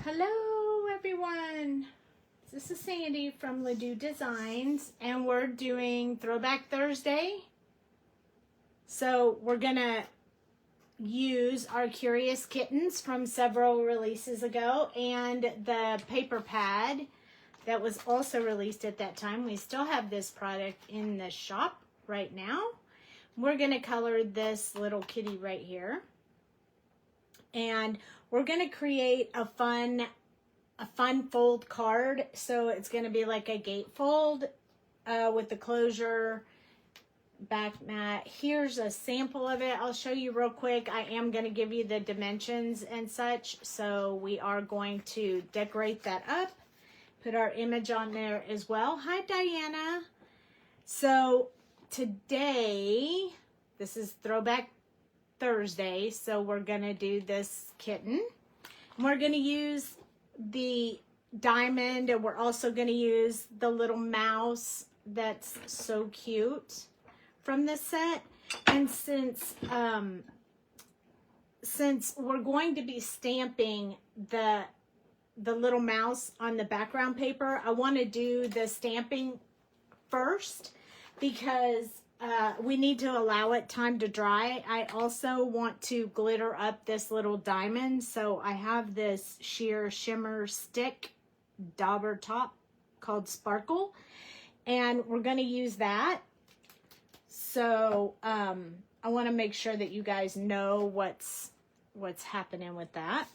Hello everyone, this is Sandy from Ledoux Designs and we're doing Throwback Thursday. So we're gonna use our Curious Kittens from several releases ago and the paper pad that was also released at that time. We still have this product in the shop right now. We're gonna color this little kitty right here. And we're going to create a fun fold card. So it's going to be like a gatefold with the closure back mat. Here's a sample of it. I'll show you real quick. I am going to give you the dimensions and such. So we are going to decorate that up. Put our image on there as well. Hi, Diana. So today, this is Throwback Thursday, so we're gonna do this kitten. We're gonna use the diamond, and we're also gonna use the little mouse that's so cute from this set. And since we're going to be stamping the little mouse on the background paper, I want to do the stamping first because we need to allow it time to dry. I also want to glitter up this little diamond. So I have this sheer shimmer stick dauber top called Sparkle. And we're going to use that. So I want to make sure that you guys know what's happening with that.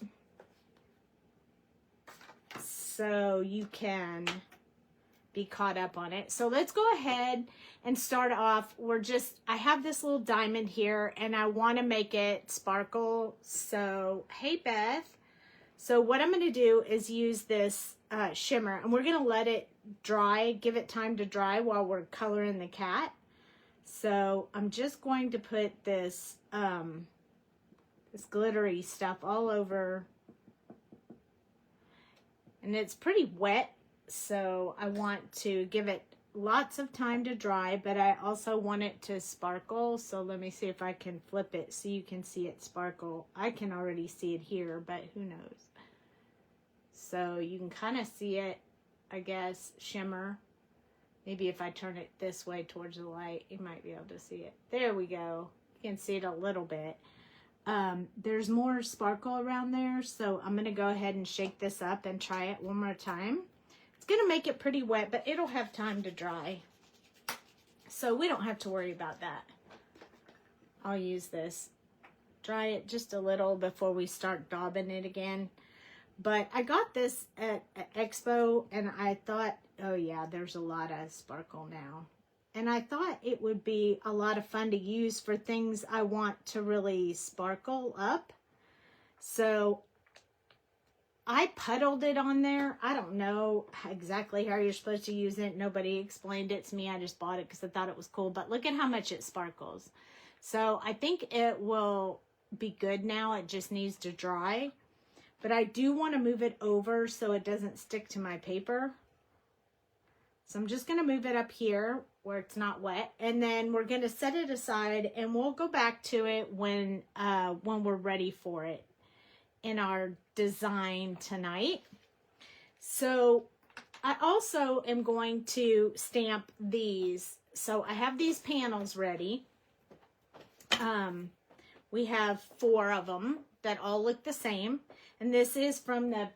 So you can be caught up on it. So let's go ahead and start off. I have this little diamond here and I want to make it sparkle. So, hey Beth. So what I'm going to do is use this shimmer, and we're going to let it dry, give it time to dry while we're coloring the cat. So I'm just going to put this, this glittery stuff all over, and it's pretty wet. So I want to give it lots of time to dry, but I also want it to sparkle. So let me see if I can flip it so you can see it sparkle. I can already see it here, but who knows? So you can kind of see it, I guess, shimmer. Maybe if I turn it this way towards the light, you might be able to see it. There we go. You can see it a little bit. There's more sparkle around there, so I'm going to go ahead and shake this up and try it one more time. Going to make it pretty wet, but it'll have time to dry, so we don't have to worry about that. I'll use this, dry it just a little before we start daubing it again. But I got this at Expo and I thought, oh yeah, there's a lot of sparkle now, and I thought it would be a lot of fun to use for things I want to really sparkle up. So I puddled it on there. I don't know exactly how you're supposed to use it. Nobody explained it to me. I just bought it because I thought it was cool. But look at how much it sparkles. So I think it will be good now. It just needs to dry. But I do want to move it over so it doesn't stick to my paper. So I'm just going to move it up here where it's not wet. And then we're going to set it aside, and we'll go back to it when we're ready for it in our design tonight. So I also am going to stamp these. So I have these panels ready. We have 4 of them that all look the same, and this is from the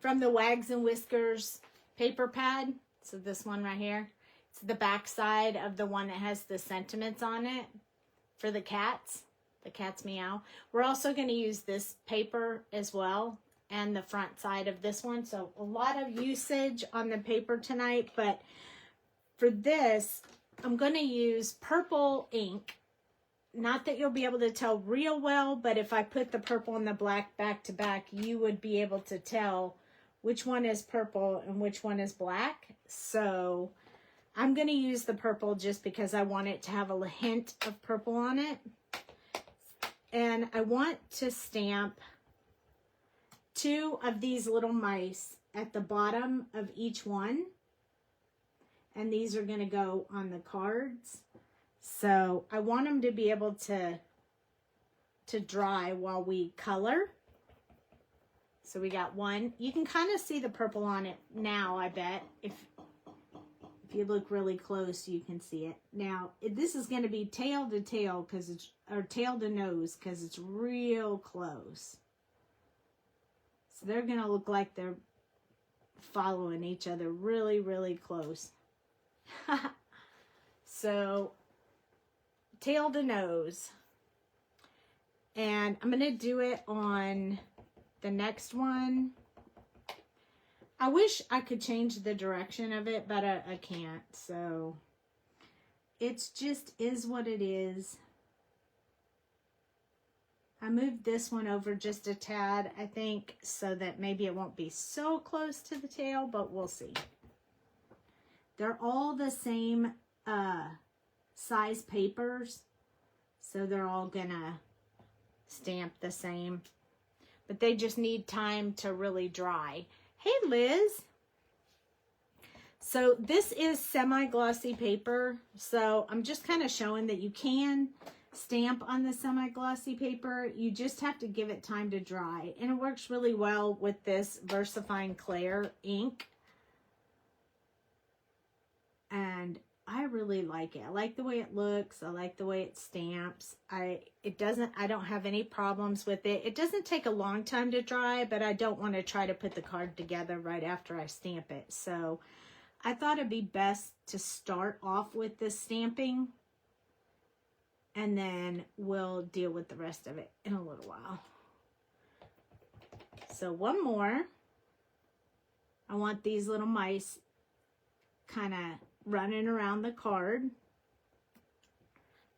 Wags and Whiskers paper pad. So this one right here, it's the back side of the one that has the sentiments on it for the cats. The cat's meow. We're also going to use this paper as well, and the front side of this one. So a lot of usage on the paper tonight, but for this, I'm going to use purple ink. Not that you'll be able to tell real well, but if I put the purple and the black back to back, you would be able to tell which one is purple and which one is black. So I'm going to use the purple just because I want it to have a hint of purple on it. And I want to stamp 2 of these little mice at the bottom of each one. And these are going to go on the cards. So I want them to be able to dry while we color. So we got one. You can kind of see the purple on it now, I bet. If you look really close, you can see it. Now, this is going to be tail to tail because it's, or tail to nose because it's real close. So they're going to look like they're following each other really, really close. So, tail to nose. And I'm going to do it on the next one. I wish I could change the direction of it, but I can't. So, it's just is what it is. I moved this one over just a tad, I think, so that maybe it won't be so close to the tail, but we'll see. They're all the same size papers, so they're all gonna stamp the same, but they just need time to really dry. Hey, Liz. So this is semi-glossy paper, so I'm just kind of showing that you can stamp on the semi-glossy paper. You just have to give it time to dry, and it works really well with this VersaFine Clair ink. And I really like it. I like the way it looks. I like the way it stamps. I don't have any problems with it. It doesn't take a long time to dry, but I don't want to try to put the card together right after I stamp it. So I thought it'd be best to start off with this stamping, and then we'll deal with the rest of it in a little while. So one more. I want these little mice kind of running around the card.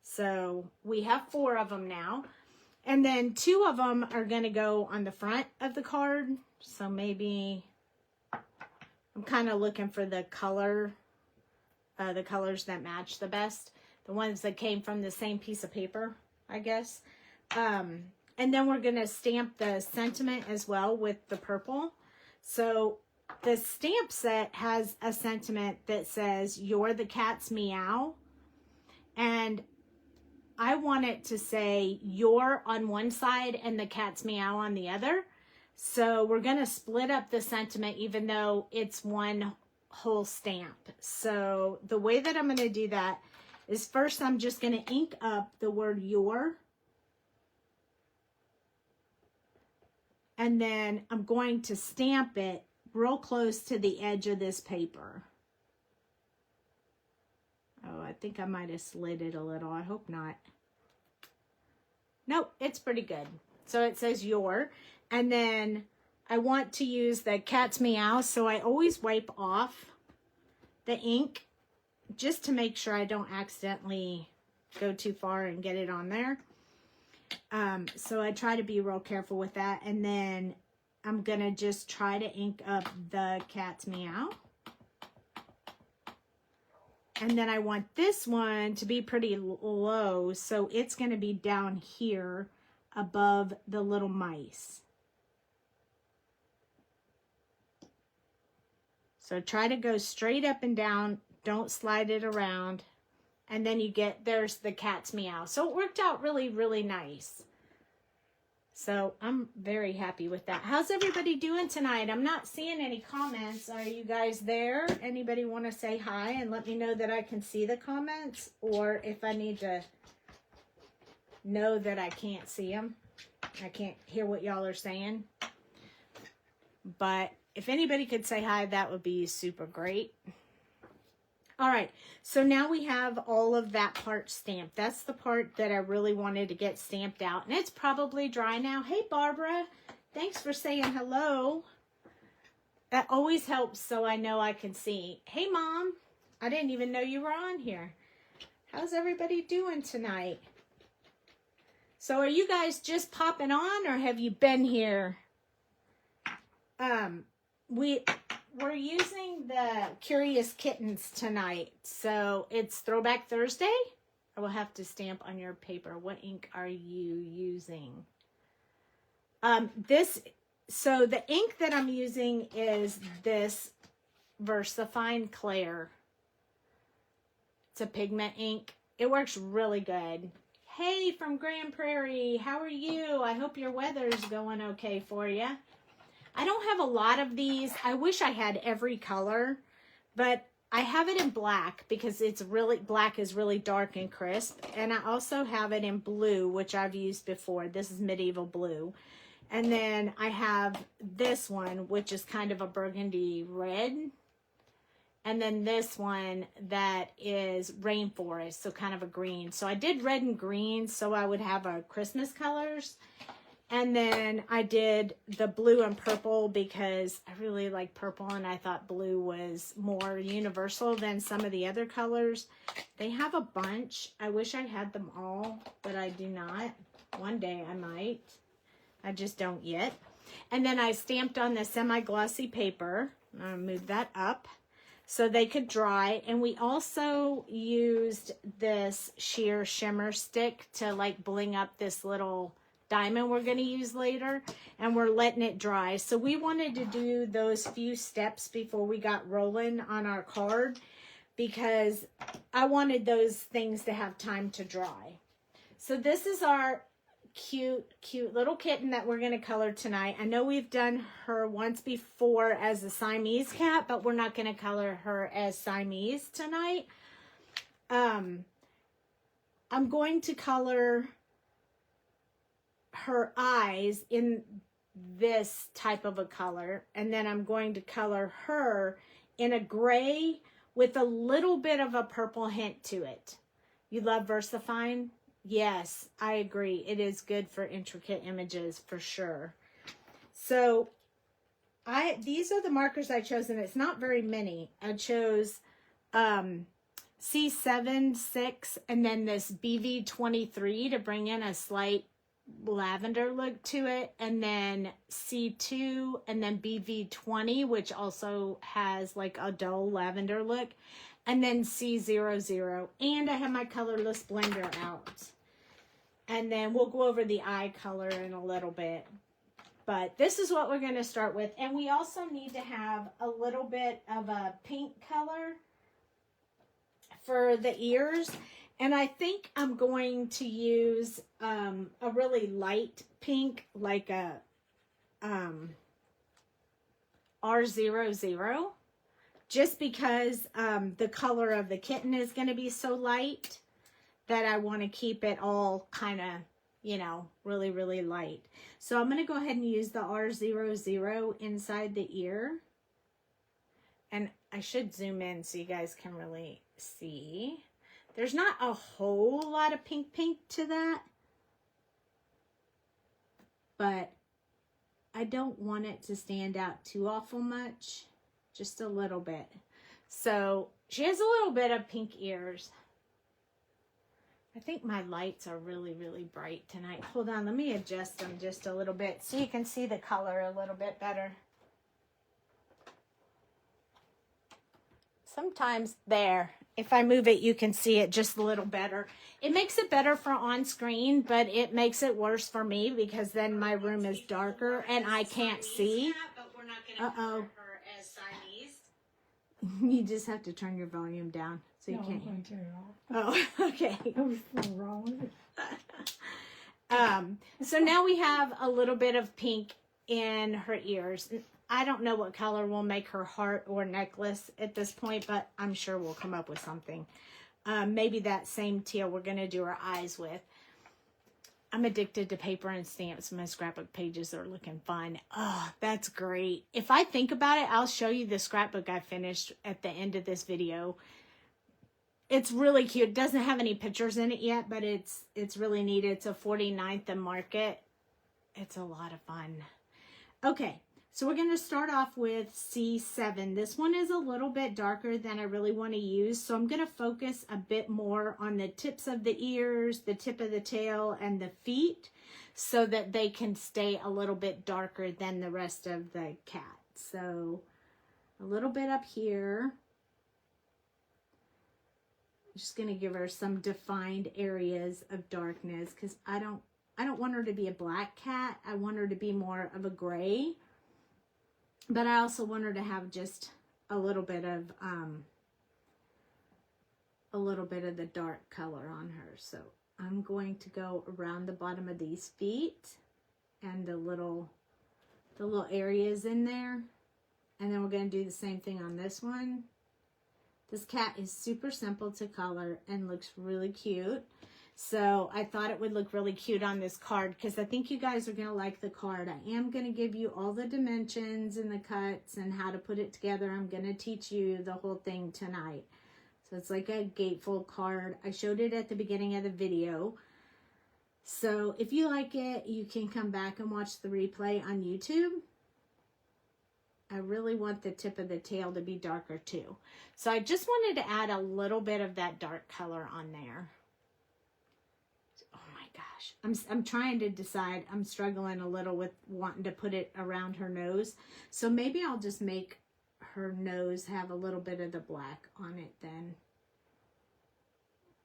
So we have 4 of them now. And then 2 of them are going to go on the front of the card. So maybe I'm kind of looking for the colors that match the best. The ones that came from the same piece of paper, I guess. And then we're going to stamp the sentiment as well with the purple. So the stamp set has a sentiment that says, "You're the cat's meow." And I want it to say "you're" on one side and the cat's meow on the other. So we're going to split up the sentiment even though it's one whole stamp. So the way that I'm going to do that is first I'm just going to ink up the word "your." And then I'm going to stamp it real close to the edge of this paper. Oh, I think I might have slid it a little. I hope not. Nope, it's pretty good. So it says "your." And then I want to use the cat's meow, so I always wipe off the ink just to make sure I don't accidentally go too far and get it on there. So I try to be real careful with that. And then I'm going to just try to ink up the cat's meow. And then I want this one to be pretty low, so it's going to be down here above the little mice. So try to go straight up and down. Don't slide it around. And then you get, there's the cat's meow. So it worked out really, really nice. So I'm very happy with that. How's everybody doing tonight? I'm not seeing any comments. Are you guys there? Anybody want to say hi and let me know that I can see the comments? Or if I need to know that I can't see them. I can't hear what y'all are saying. But if anybody could say hi, that would be super great. All right, so now we have all of that part stamped. That's the part that I really wanted to get stamped out. And it's probably dry now. Hey, Barbara, thanks for saying hello. That always helps so I know I can see. Hey, Mom, I didn't even know you were on here. How's everybody doing tonight? So are you guys just popping on or have you been here? We're using the Curious Kittens tonight. So it's Throwback Thursday. I will have to stamp on your paper. What ink are you using? So the ink that I'm using is this VersaFine Clair. It's a pigment ink. It works really good. Hey, from Grand Prairie, how are you? I hope your weather's going okay for you. I don't have a lot of these. I wish I had every color, but I have it in black because it's really, black is really dark and crisp. And I also have it in blue, which I've used before. This is medieval blue. And then I have this one, which is kind of a burgundy red. And then this one that is rainforest, so kind of a green. So I did red and green so I would have a Christmas colors. And then I did the blue and purple because I really like purple and I thought blue was more universal than some of the other colors. They have a bunch. I wish I had them all, but I do not. One day I might. I just don't yet. And then I stamped on the semi-glossy paper. I'll move that up so they could dry. And we also used this sheer shimmer stick to like bling up this little diamond we're going to use later, and we're letting it dry. So we wanted to do those few steps before we got rolling on our card because I wanted those things to have time to dry. So this is our cute little kitten that we're going to color tonight. I know we've done her once before as a Siamese cat, but we're not going to color her as Siamese tonight. I'm going to color her eyes in this type of a color, and then I'm going to color her in a gray with a little bit of a purple hint to it. You love VersaFine? Yes, I agree. It is good for intricate images for sure. So these are the markers I chose, and it's not very many. I chose C7, 6, and then this BV23 to bring in a slight lavender look to it, and then C2, and then BV20, which also has like a dull lavender look, and then C00. And I have my colorless blender out. And then we'll go over the eye color in a little bit. But this is what we're going to start with. And we also need to have a little bit of a pink color for the ears. And I think I'm going to use a really light pink, like a R00, just because the color of the kitten is going to be so light that I want to keep it all kind of, you know, really, really light. So I'm going to go ahead and use the R00 inside the ear. And I should zoom in so you guys can really see. There's not a whole lot of pink to that, but I don't want it to stand out too awful much, just a little bit. So she has a little bit of pink ears. I think my lights are really, really bright tonight. Hold on, let me adjust them just a little bit so you can see the color a little bit better. Sometimes there, if I move it, you can see it just a little better. It makes it better for on screen, but it makes it worse for me because then my room is darker and I can't see. Uh-oh. You just have to turn your volume down so you can't. Oh, okay. So now we have a little bit of pink in her ears. I don't know what color will make her heart or necklace at this point, but I'm sure we'll come up with something. Maybe that same teal we're going to do her eyes with. I'm addicted to paper and stamps. My scrapbook pages are looking fun. Oh, that's great. If I think about it, I'll show you the scrapbook I finished at the end of this video. It's really cute. It doesn't have any pictures in it yet, but it's really neat. It's a 49th and Market. It's a lot of fun. Okay, so we're going to start off with C7. This one is a little bit darker than I really want to use, so I'm going to focus a bit more on the tips of the ears, the tip of the tail, and the feet so that they can stay a little bit darker than the rest of the cat. So a little bit up here. I'm just going to give her some defined areas of darkness because I don't want her to be a black cat. I want her to be more of a gray. But I also want her to have just a little bit of the dark color on her. So I'm going to go around the bottom of these feet and the little the little areas in there. And then we're going to do the same thing on this one. This cat is super simple to color and looks really cute. So I thought it would look really cute on this card because I think you guys are going to like the card. I am going to give you all the dimensions and the cuts and how to put it together. I'm going to teach you the whole thing tonight. So it's like a gatefold card. I showed it at the beginning of the video. So if you like it, you can come back and watch the replay on YouTube. I really want the tip of the tail to be darker too. So I just wanted to add a little bit of that dark color on there. Oh my gosh. I'm trying to decide. I'm struggling a little with wanting to put it around her nose. So maybe I'll just make her nose have a little bit of the black on it then.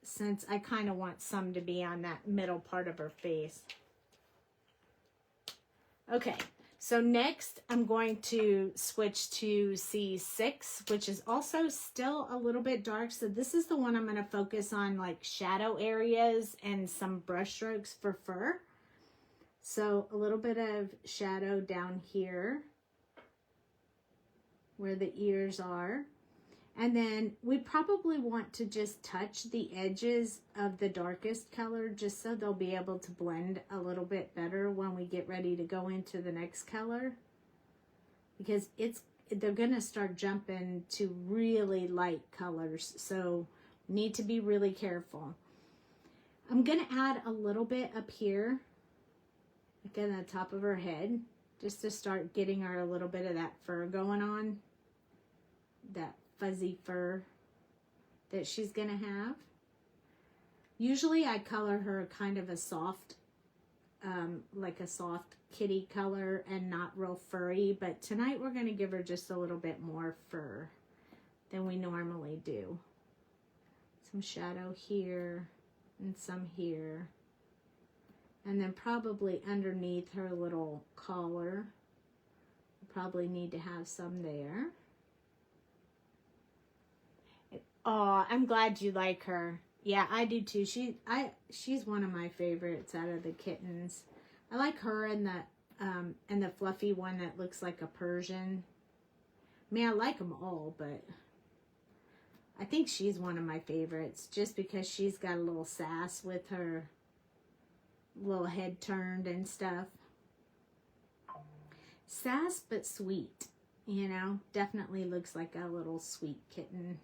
Since I kind of want some to be on that middle part of her face. Okay. So next, I'm going to switch to C6, which is also still a little bit dark. So this is the one I'm going to focus on, like shadow areas and some brush strokes for fur. So a little bit of shadow down here where the ears are. And then we probably want to just touch the edges of the darkest color just so they'll be able to blend a little bit better when we get ready to go into the next color. Because they're going to start jumping to really light colors. So need to be really careful. I'm going to add a little bit up here, like on the top of her head, just to start getting her a little bit of that fur going on. That fuzzy fur that she's gonna have. Usually I color her kind of a soft, like a soft kitty color and not real furry, but tonight we're gonna give her just a little bit more fur than we normally do. Some shadow here and some here. And then probably underneath her little collar, we'll probably need to have some there. Oh, I'm glad you like her. Yeah, I do too. She's one of my favorites out of the kittens. I like her and the fluffy one that looks like a Persian. I mean, I like them all, but I think she's one of my favorites just because she's got a little sass with her little head turned and stuff. Sass but sweet, you know, definitely looks like a little sweet kitten.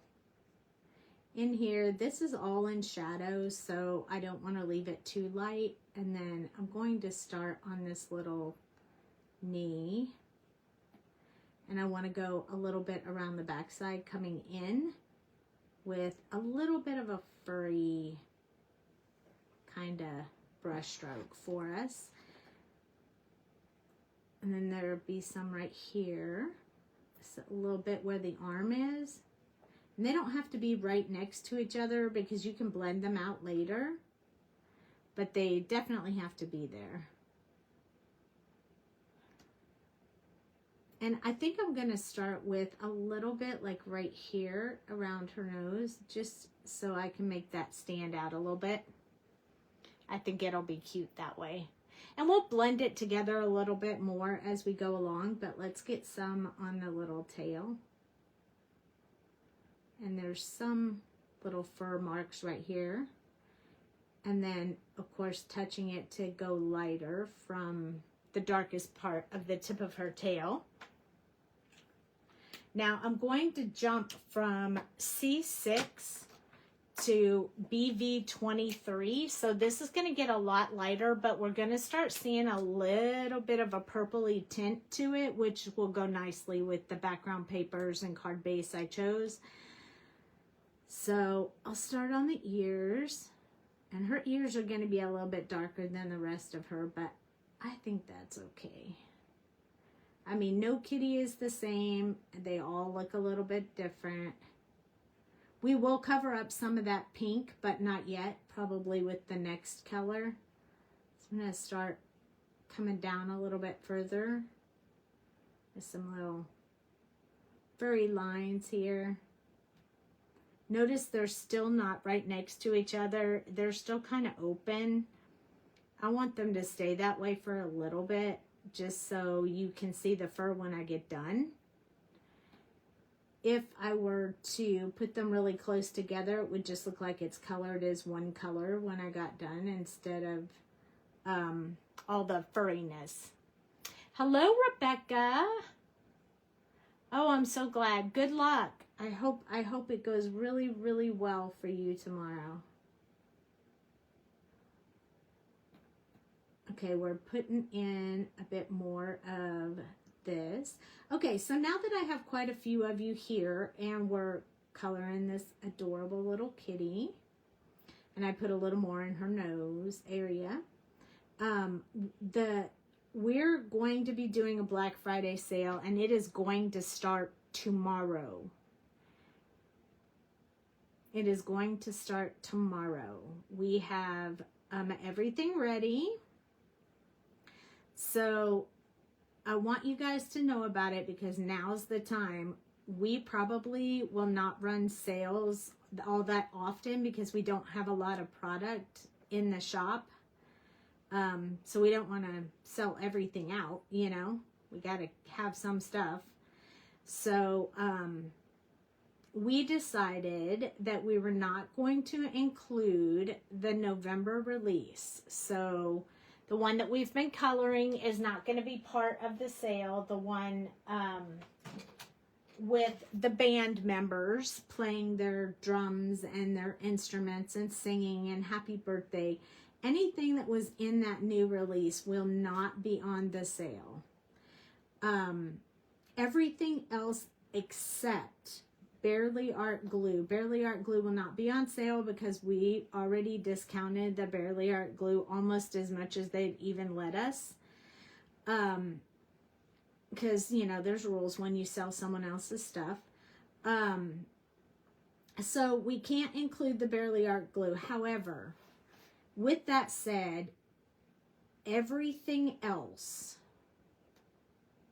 In here, this is all in shadow, so I don't want to leave it too light. And then I'm going to start on this little knee. And I want to go a little bit around the backside coming in with a little bit of a furry kind of brush stroke for us. And then there'll be some right here. Just a little bit where the arm is. And they don't have to be right next to each other because you can blend them out later. But they definitely have to be there. And I think I'm going to start with a little bit like right here around her nose. Just so I can make that stand out a little bit. I think it'll be cute that way. And we'll blend it together a little bit more as we go along. But let's get some on the little tail. And there's some little fur marks right here. And then, of course, touching it to go lighter from the darkest part of the tip of her tail. Now, I'm going to jump from C6 to BV23. So this is going to get a lot lighter, but we're going to start seeing a little bit of a purpley tint to it, which will go nicely with the background papers and card base I chose. So I'll start on the ears, and her ears are going to be a little bit darker than the rest of her, but I think that's okay. I mean, no kitty is the same. They all look a little bit different. We will cover up some of that pink, but not yet, probably with the next color. So I'm going to start coming down a little bit further with some little furry lines here. Notice they're still not right next to each other. They're still kind of open. I want them to stay that way for a little bit just so you can see the fur when I get done. If I were to put them really close together, it would just look like it's colored as one color when I got done instead of all the furriness. Hello, Rebecca. Oh, I'm so glad. Good luck. I hope it goes really, really well for you tomorrow. Okay, we're putting in a bit more of this. Okay, so now that I have quite a few of you here and we're coloring this adorable little kitty, and I put a little more in her nose area, we're going to be doing a Black Friday sale, and it is going to start tomorrow. It is going to start tomorrow. We have everything ready. So I want you guys to know about it because now's the time. We probably will not run sales all that often because we don't have a lot of product in the shop. So we don't want to sell everything out, you know. We got to have some stuff. So we decided that we were not going to include the November release. So the one that we've been coloring is not going to be part of the sale. The one with the band members playing their drums and their instruments and singing and happy birthday. Anything that was in that new release will not be on the sale. Everything else except Barely Art Glue. Barely Art Glue will not be on sale because we already discounted the Barely Art Glue almost as much as they'd even let us. Because, you know, there's rules when you sell someone else's stuff. So we can't include the Barely Art Glue. However, with that said, everything else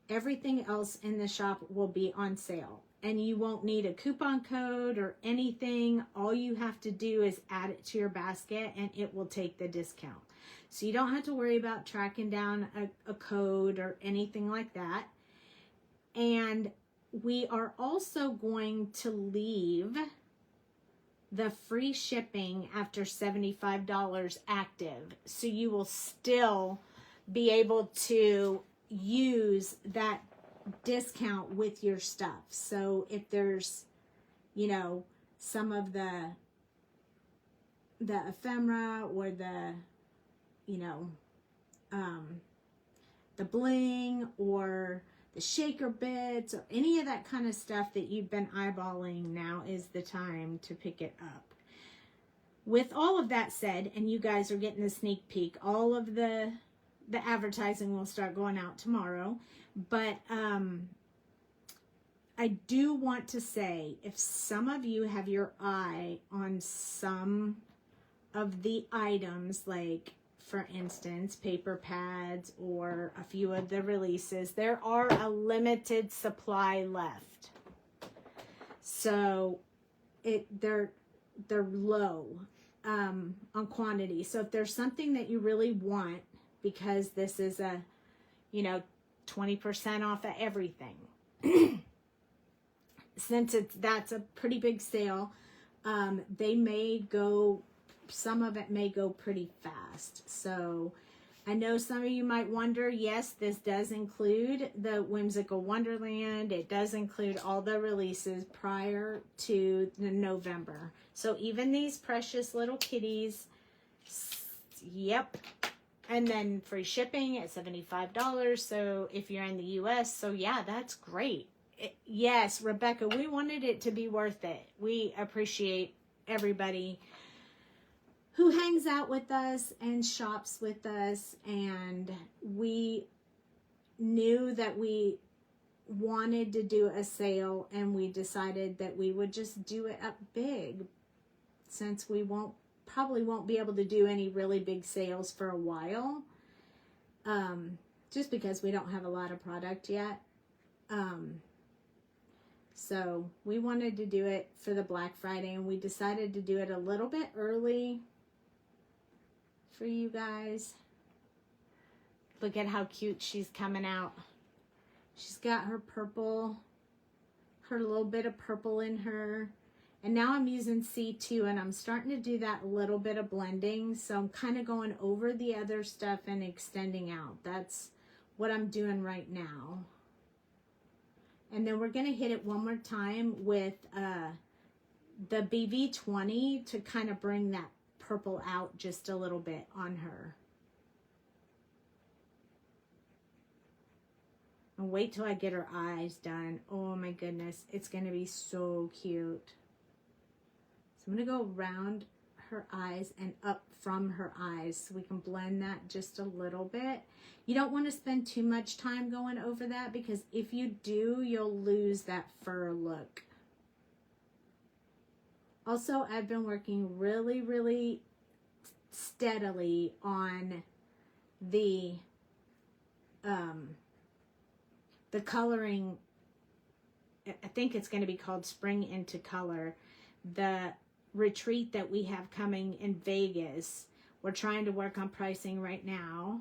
in the shop will be on sale. And you won't need a coupon code or anything. All you have to do is add it to your basket and it will take the discount. So you don't have to worry about tracking down a code or anything like that. And we are also going to leave the free shipping after $75 active. So you will still be able to use that discount with your stuff. So if there's, you know, some of the ephemera or the, you know, the bling or the shaker bits or any of that kind of stuff that you've been eyeballing, now is the time to pick it up. With all of that said, and you guys are getting a sneak peek, all of the advertising will start going out tomorrow. But I do want to say, if some of you have your eye on some of the items, like, for instance, paper pads or a few of the releases, there are a limited supply left. So they're low on quantity. So if there's something that you really want, because this is a, you know, 20% off of everything. Since that's a pretty big sale, they may go, some of it may go pretty fast. So I know some of you might wonder, yes, this does include the Whimsical Wonderland. It does include all the releases prior to the November. So even these precious little kitties, yep. And then free shipping at $75. So if you're in the US, so yeah, that's great. Yes, Rebecca, we wanted it to be worth it. We appreciate everybody who hangs out with us and shops with us. And we knew that we wanted to do a sale, and we decided that we would just do it up big, since we probably won't be able to do any really big sales for a while, just because we don't have a lot of product yet. So we wanted to do it for the Black Friday, and we decided to do it a little bit early for you guys. Look at how cute she's coming out. She's got her purple, her little bit of purple in her. And now I'm using C2 and I'm starting to do that little bit of blending. So I'm kind of going over the other stuff and extending out. That's what I'm doing right now. And then we're going to hit it one more time with the BV20 to kind of bring that purple out just a little bit on her. And wait till I get her eyes done. Oh my goodness, it's going to be so cute. So I'm going to go around her eyes and up from her eyes so we can blend that just a little bit. You don't want to spend too much time going over that because if you do, you'll lose that fur look. Also, I've been working really, really steadily on the coloring. I think it's going to be called Spring into Color. The retreat that we have coming in Vegas. We're trying to work on pricing right now,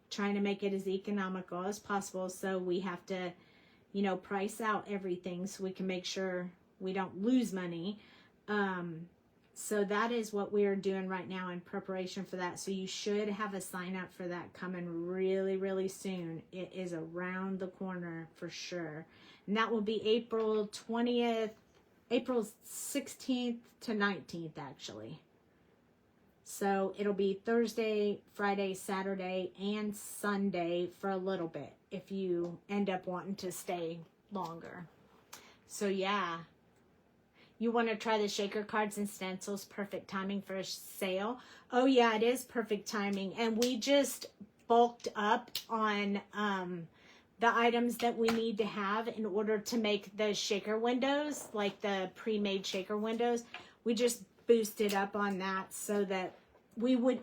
trying to make it as economical as possible. So we have to, you know, price out everything so we can make sure we don't lose money. So that is what we are doing right now in preparation for that. So you should have a sign up for that coming really, really soon. It is around the corner for sure. And that will be April 20th, April 16th to 19th actually. So it'll be Thursday, Friday, Saturday, and Sunday for a little bit if you end up wanting to stay longer. So yeah. You want to try the shaker cards and stencils, perfect timing for a sale. Oh yeah, it is perfect timing. And we just bulked up on the items that we need to have in order to make the shaker windows, like the pre-made shaker windows. We just boosted up on that so that we would,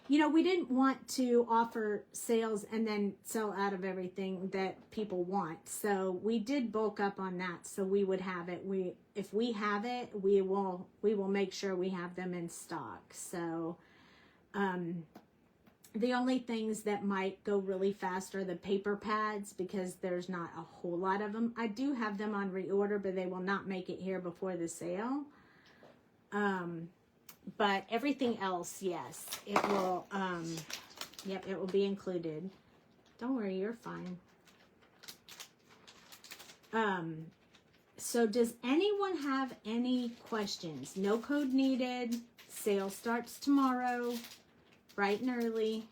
you know, we didn't want to offer sales and then sell out of everything that people want. So we did bulk up on that so we would have it. If we have it, we will make sure we have them in stock. So the only things that might go really fast are the paper pads because there's not a whole lot of them. I do have them on reorder, but they will not make it here before the sale. But everything else, yes, it will, yep, it will be included. Don't worry, you're fine. So does anyone have any questions? No code needed. Sale starts tomorrow, bright and early.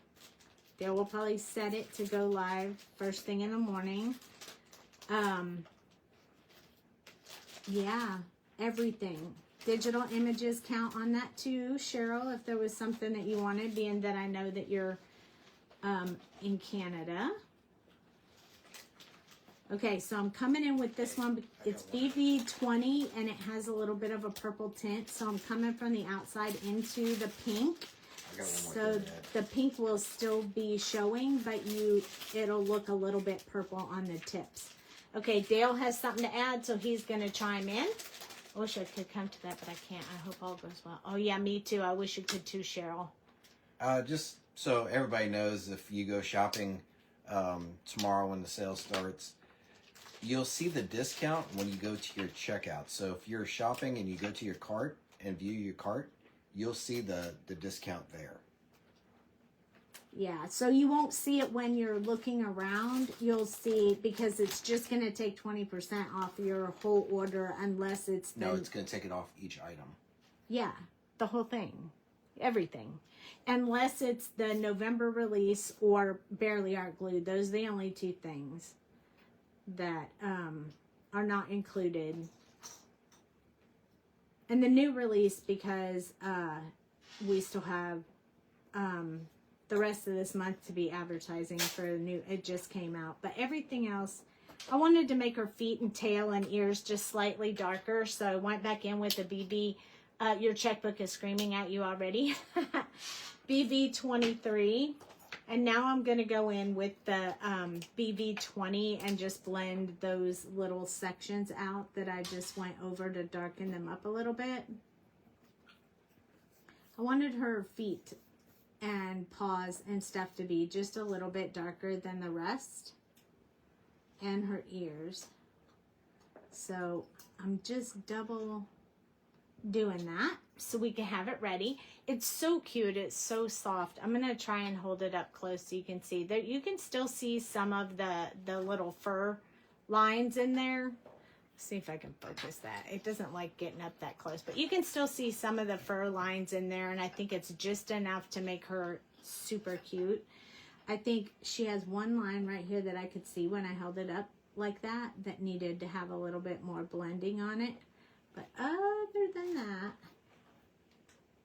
They will probably set it to go live first thing in the morning. Yeah, everything. Digital images count on that too, Cheryl, if there was something that you wanted, being that I know that you're in Canada. Okay, so I'm coming in with this one. It's BV20 and it has a little bit of a purple tint. So I'm coming from the outside into the pink. So the pink will still be showing, but it'll look a little bit purple on the tips. Okay, Dale has something to add, so he's going to chime in. I wish I could come to that, but I can't. I hope all goes well. Oh, yeah, me too. I wish you could too, Cheryl. Just so everybody knows, if you go shopping tomorrow when the sale starts, you'll see the discount when you go to your checkout. So if you're shopping and you go to your cart and view your cart, you'll see the discount there. Yeah, so you won't see it when you're looking around. You'll see, because it's just going to take 20% off your whole order unless it's... No, it's going to take it off each item. Yeah, the whole thing. Everything. Unless it's the November release or Barely Art Glued. Those are the only two things that are not included. And the new release, because we still have... the rest of this month to be advertising for the new, it just came out. But everything else, I wanted to make her feet and tail and ears just slightly darker. So I went back in with the BB, your checkbook is screaming at you already. BV23. And now I'm going to go in with the BV20 and just blend those little sections out that I just went over to darken them up a little bit. I wanted her feet and paws and stuff to be just a little bit darker than the rest, and her ears. So I'm just double doing that so we can have it ready. It's so cute. It's so soft. I'm gonna try and hold it up close so you can see that. You can still see some of the little fur lines in there. See if I can focus that. It doesn't like getting up that close, but you can still see some of the fur lines in there, and I think it's just enough to make her super cute. I think she has one line right here that I could see when I held it up like that needed to have a little bit more blending on it. But other than that,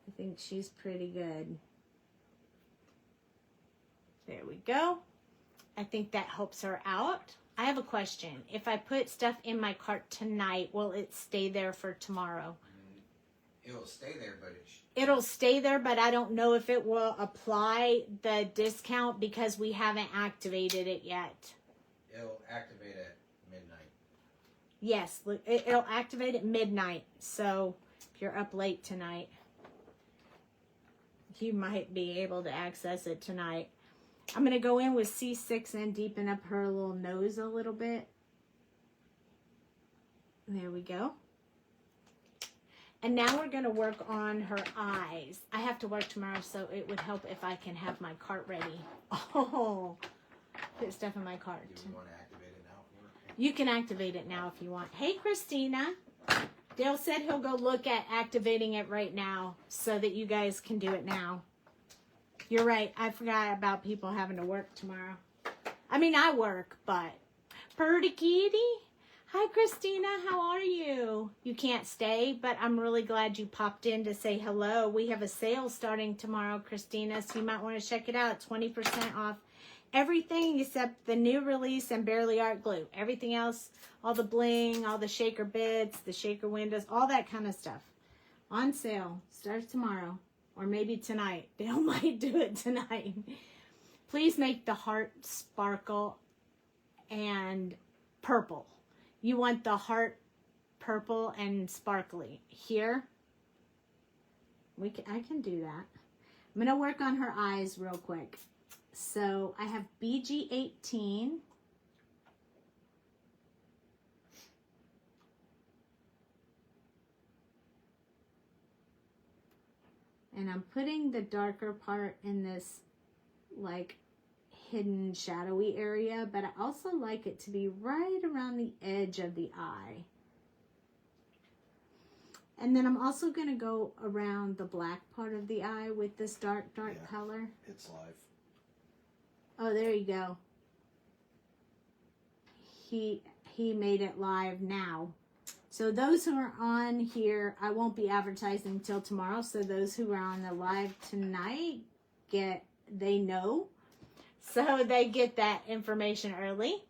I think she's pretty good. There we go. I think that helps her out. I have a question. If I put stuff in my cart tonight, will it stay there for tomorrow? It'll stay there, but it'll stay there, but I don't know if it will apply the discount because we haven't activated it yet. It'll activate at midnight. Yes, it'll activate at midnight. So if you're up late tonight, you might be able to access it tonight. I'm going to go in with C6 and deepen up her little nose a little bit. There we go. And now we're going to work on her eyes. I have to work tomorrow, so it would help if I can have my cart ready. Oh, put stuff in my cart. Do you want to activate it now for her? You can activate it now if you want. Hey, Christina. Dale said he'll go look at activating it right now so that you guys can do it now. You're right. I forgot about people having to work tomorrow. I mean, I work, but... Purdy Kitty? Hi, Christina. How are you? You can't stay, but I'm really glad you popped in to say hello. We have a sale starting tomorrow, Christina, so you might want to check it out. 20% off everything except the new release and Barely Art Glue. Everything else, all the bling, all the shaker bits, the shaker windows, all that kind of stuff. On sale. Starts tomorrow. Or maybe tonight. Dale might do it tonight. Please make the heart sparkle and purple. You want the heart purple and sparkly. Here. I can do that. I'm going to work on her eyes real quick. So I have BG18. And I'm putting the darker part in this like hidden shadowy area, but I also like it to be right around the edge of the eye. And then I'm also going to go around the black part of the eye with this dark color. It's live. Oh, there you go. He made it live now. So those who are on here, I won't be advertising till tomorrow. So those who are on the live tonight, they know. So they get that information early.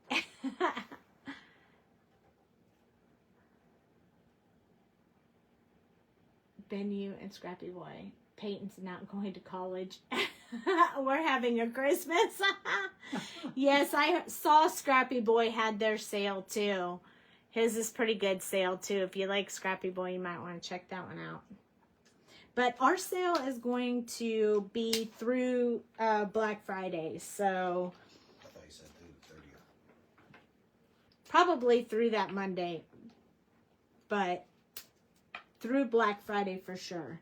Bennu and Scrappy Boy. Peyton's not going to college. We're having a Christmas. Yes, I saw Scrappy Boy had their sale too. His is pretty good sale too. If you like Scrappy Boy, you might want to check that one out. But our sale is going to be through Black Friday. So I thought you said through the 30th. Probably through that Monday. But through Black Friday for sure.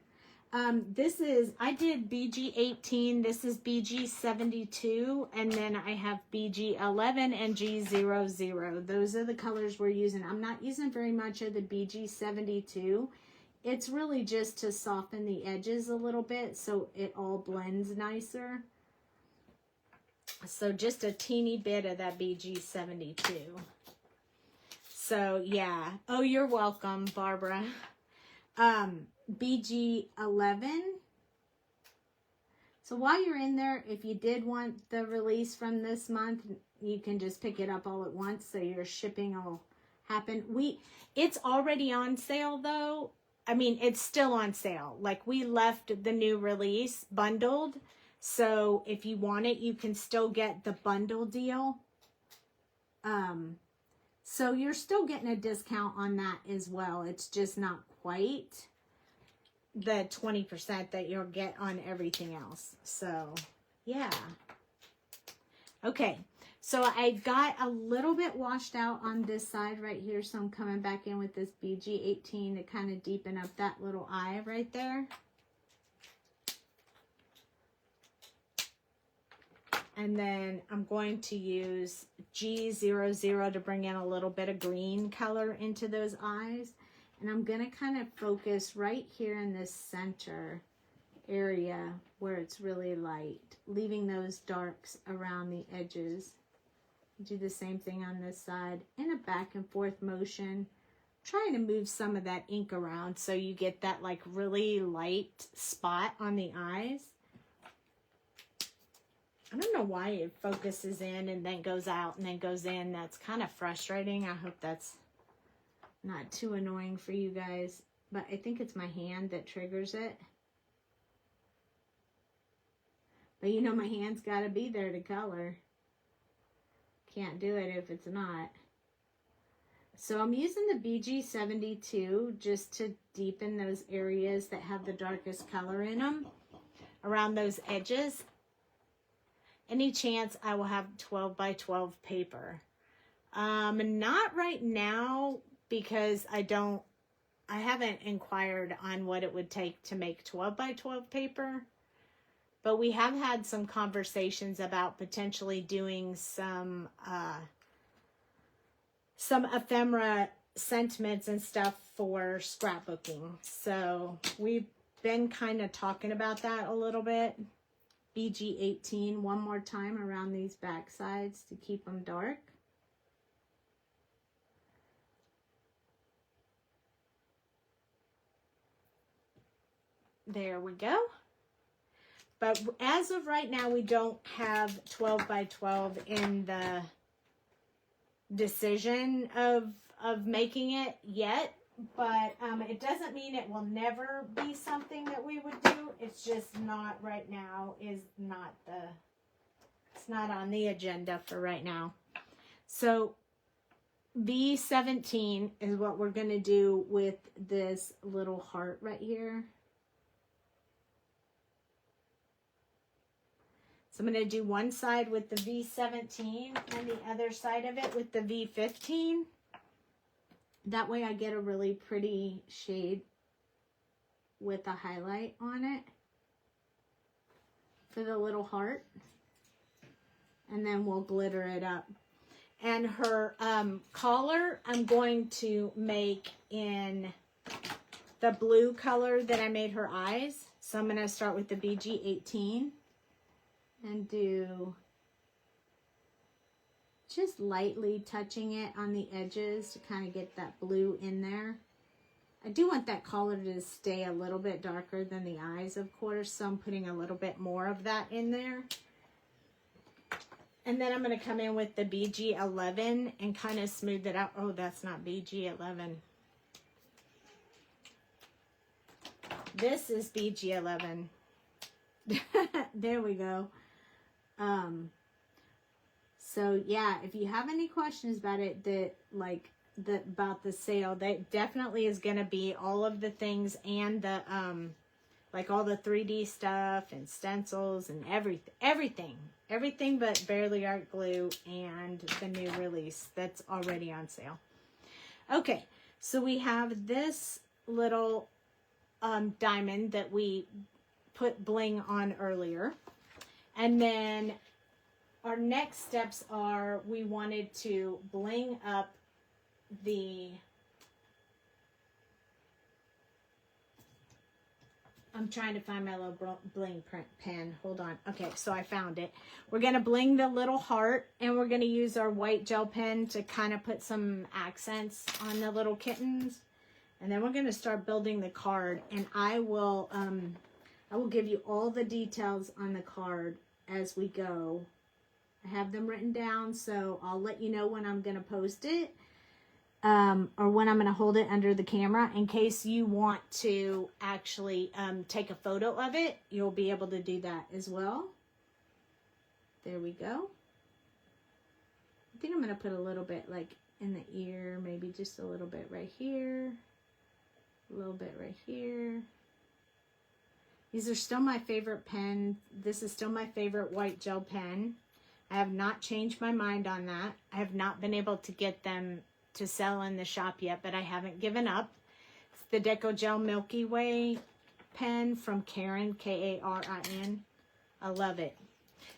I did BG18, this is BG72, and then I have BG11 and G00. Those are the colors we're using. I'm not using very much of the BG72. It's really just to soften the edges a little bit so it all blends nicer. So just a teeny bit of that BG72. So yeah. Oh, you're welcome, Barbara. BG11. So while you're in there, if you did want the release from this month, you can just pick it up all at once so your shipping will happen. It's already on sale though. I mean, it's still on sale. Like we left the new release bundled. So if you want it, you can still get the bundle deal. So you're still getting a discount on that as well. It's just not quite. the 20% that you'll get on everything else. So, yeah. Okay. So I got a little bit washed out on this side right here. So I'm coming back in with this BG18 to kind of deepen up that little eye right there. And then I'm going to use G00 to bring in a little bit of green color into those eyes. And I'm going to kind of focus right here in this center area where it's really light, leaving those darks around the edges. Do the same thing on this side in a back and forth motion, trying to move some of that ink around so you get that like really light spot on the eyes. I don't know why it focuses in and then goes out and then goes in. That's kind of frustrating. I hope that's not too annoying for you guys, but I think it's my hand that triggers it. But you know, my hand's got to be there to color. Can't do it if it's not. So I'm using the BG72 just to deepen those areas that have the darkest color in them around those edges. Any chance I will have 12 by 12 paper? Not right now, because I haven't inquired on what it would take to make 12 by 12 paper. But we have had some conversations about potentially doing some ephemera sentiments and stuff for scrapbooking. So we've been kind of talking about that a little bit. BG18 one more time around these back sides to keep them dark. There we go. But as of right now, we don't have 12 by 12 in the decision of making it yet. But it doesn't mean it will never be something that we would do. It's just not right now, it's not on the agenda for right now. So V17 is what we're going to do with this little heart right here. So I'm going to do one side with the V17 and the other side of it with the V15. That way I get a really pretty shade with a highlight on it for the little heart. And then we'll glitter it up. And her collar I'm going to make in the blue color that I made her eyes. So I'm going to start with the BG18 and do just lightly touching it on the edges to kind of get that blue in there. I do want that collar to stay a little bit darker than the eyes, of course, so I'm putting a little bit more of that in there. And then I'm going to come in with the BG11 and kind of smooth it out. Oh, that's not BG11. This is BG11. There we go. So yeah, if you have any questions about it, about the sale, that definitely is going to be all of the things and the like all the 3D stuff and stencils and everything but Barely Art glue and the new release that's already on sale. Okay, so we have this little diamond that we put bling on earlier. And then our next steps are, we wanted to bling up the, I'm trying to find my little bling print pen. Hold on. Okay, so I found it. We're going to bling the little heart, and we're going to use our white gel pen to kind of put some accents on the little kittens. And then we're going to start building the card, and I will give you all the details on the card as we go. I have them written down, so I'll let you know when I'm going to post it, or when I'm going to hold it under the camera. In case you want to actually take a photo of it, you'll be able to do that as well. There we go. I think I'm going to put a little bit like in the ear, maybe just a little bit right here, a little bit right here. These are still my favorite pen. This is still my favorite white gel pen. I have not changed my mind on that. I have not been able to get them to sell in the shop yet, but I haven't given up. It's the Deco Gel Milky Way pen from Karen, Karin. I love it.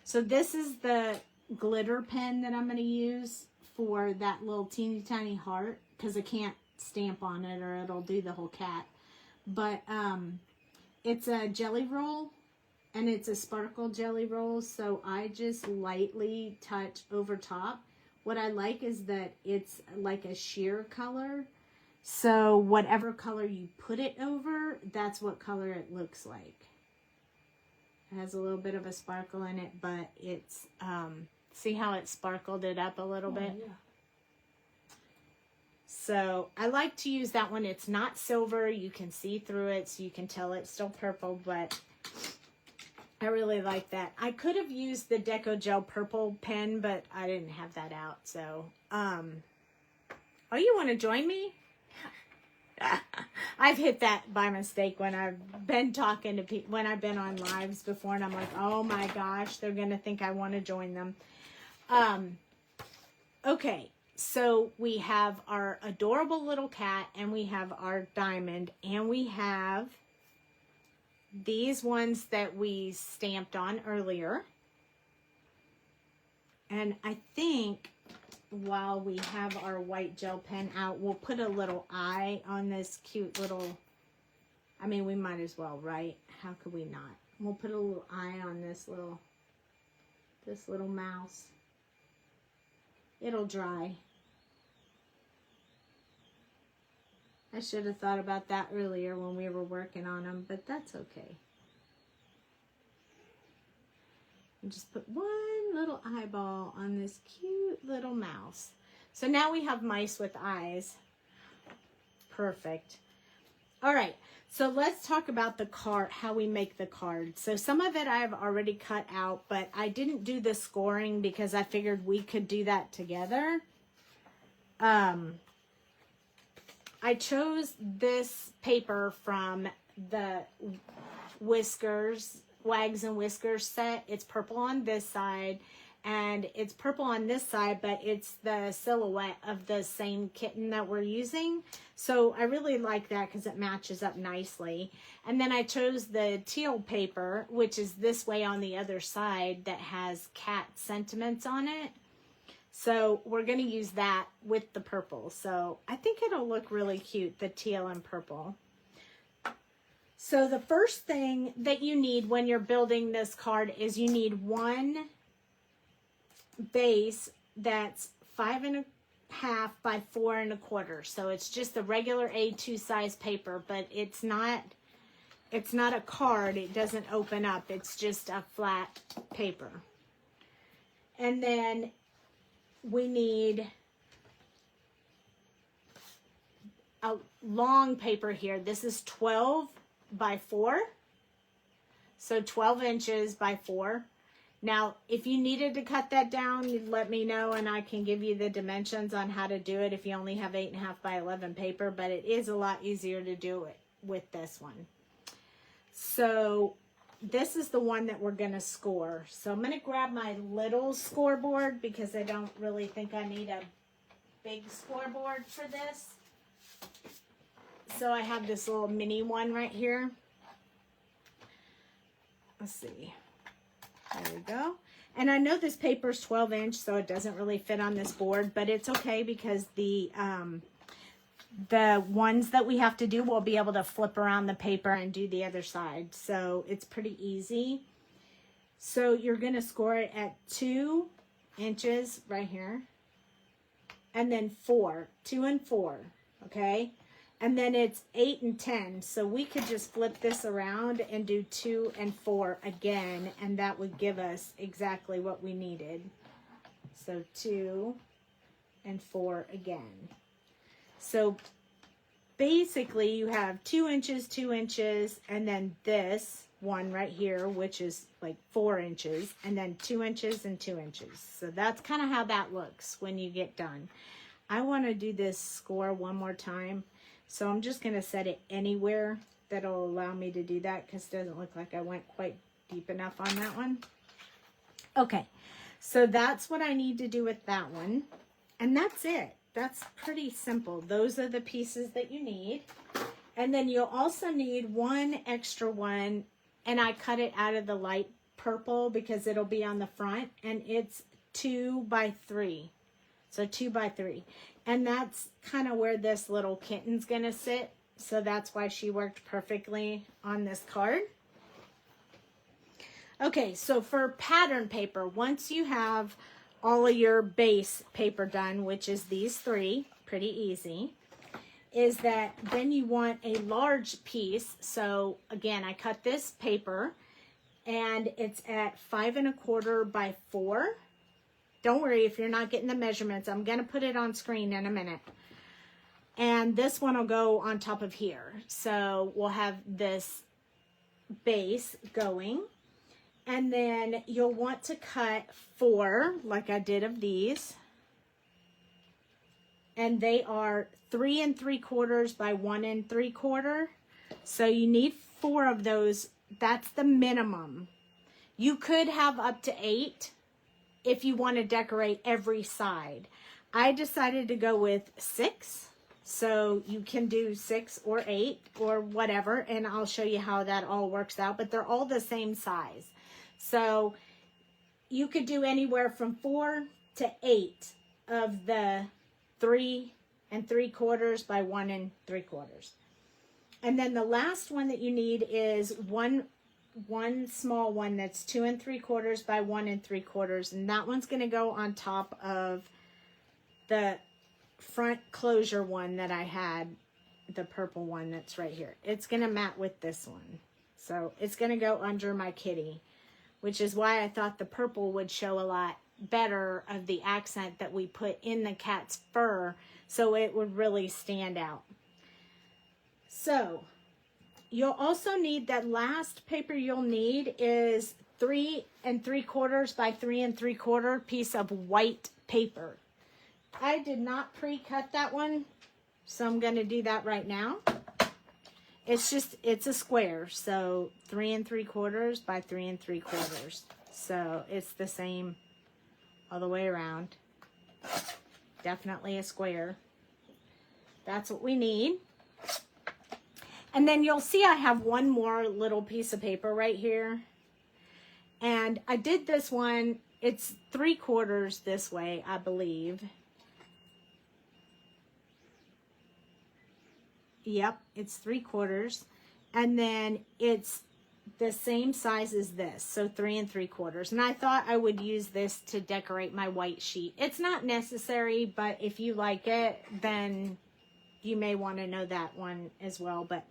So this is the glitter pen that I'm going to use for that little teeny tiny heart, because I can't stamp on it or it'll do the whole cat. But it's a jelly roll, and it's a sparkle jelly roll, so I just lightly touch over top. What I like is that it's like a sheer color, so whatever color you put it over, that's what color it looks like. It has a little bit of a sparkle in it, but it's, see how it sparkled it up a little bit? Yeah. So I like to use that one. It's not silver. You can see through it, so you can tell it's still purple, but I really like that. I could have used the Deco Gel purple pen, but I didn't have that out. So, oh, you want to join me? I've hit that by mistake when I've been talking to people, when I've been on lives before, and I'm like, oh my gosh, they're going to think I want to join them. Okay, so we have our adorable little cat, and we have our diamond, and we have these ones that we stamped on earlier. And I think while we have our white gel pen out, we'll put a little eye on this cute little, I mean, we might as well, right? How could we not? We'll put a little eye on this little mouse. It'll dry. I should have thought about that earlier when we were working on them, but that's okay. And just put one little eyeball on this cute little mouse. So now we have mice with eyes. Perfect. All right, so let's talk about the card, how we make the card. So some of it I've already cut out, but I didn't do the scoring because I figured we could do that together. I chose this paper from the Wags and Whiskers set. It's purple on this side, and it's purple on this side, but it's the silhouette of the same kitten that we're using. So I really like that because it matches up nicely. And then I chose the teal paper, which is this way on the other side, that has cat sentiments on it. So we're going to use that with the purple. So I think it'll look really cute, the teal and purple. So the first thing that you need when you're building this card is you need one base that's 5.5 by 4.25. So it's just a regular A2 size paper, but it's not a card. It doesn't open up. It's just a flat paper. And then we need a long paper here. This is 12 by 4. So 12 inches by 4. Now, if you needed to cut that down, you'd let me know and I can give you the dimensions on how to do it if you only have 8.5 by 11 paper, but it is a lot easier to do it with this one. So this is the one that we're going to score. So I'm going to grab my little scoreboard because I don't really think I need a big scoreboard for this. So I have this little mini one right here. Let's see. There we go. And I know this paper is 12 inch, so it doesn't really fit on this board, but it's okay because the ones that we have to do, we'll be able to flip around the paper and do the other side. So it's pretty easy. So you're going to score it at 2 inches right here. And then 4, 2 and 4. Okay. And then it's 8 and 10. So we could just flip this around and do 2 and 4 again. And that would give us exactly what we needed. So 2 and 4 again. So basically you have 2 inches, 2 inches, and then this one right here, which is like 4 inches, and then 2 inches and 2 inches. So that's kind of how that looks when you get done. I want to do this score one more time. So I'm just going to set it anywhere that'll allow me to do that, because it doesn't look like I went quite deep enough on that one. Okay, so that's what I need to do with that one. And that's it. That's pretty simple. Those are the pieces that you need. And then you'll also need one extra one, and I cut it out of the light purple because it'll be on the front, and it's 2x3. So 2x3. And that's kind of where this little kitten's gonna sit. So that's why she worked perfectly on this card. Okay, so for pattern paper, once you have all of your base paper done, which is these three, pretty easy, is that then you want a large piece. So again, I cut this paper, and it's at 5 1/4 by 4. Don't worry if you're not getting the measurements. I'm going to put it on screen in a minute. And this one will go on top of here. So we'll have this base going. And then you'll want to cut 4, like I did of these. And they are 3 3/4 by 1 3/4. So you need 4 of those. That's the minimum. You could have up to 8 if you want to decorate every side. I decided to go with 6. So you can do 6 or 8 or whatever. And I'll show you how that all works out. But they're all the same size. So you could do anywhere from 4 to 8 of the 3 3/4 by 1 3/4. And then the last one that you need is one small one that's 2 3/4 by 1 3/4. And that one's going to go on top of the front closure one that I had, the purple one that's right here. It's going to mat with this one. So it's going to go under my kitty, which is why I thought the purple would show a lot better of the accent that we put in the cat's fur, so it would really stand out. So you'll also need, that last paper you'll need is 3 3/4 by 3 3/4 piece of white paper. I did not pre-cut that one, so I'm going to do that right now. It's a square, so 3 3/4 by 3 3/4. So it's the same all the way around. Definitely a square. That's what we need. And then you'll see I have one more little piece of paper right here. And I did this one, it's 3/4 this way, I believe. Yep, it's 3/4. And then it's the same size as this, so 3 3/4. And I thought I would use this to decorate my white sheet. It's not necessary, but if you like it, then you may want to know that one as well. But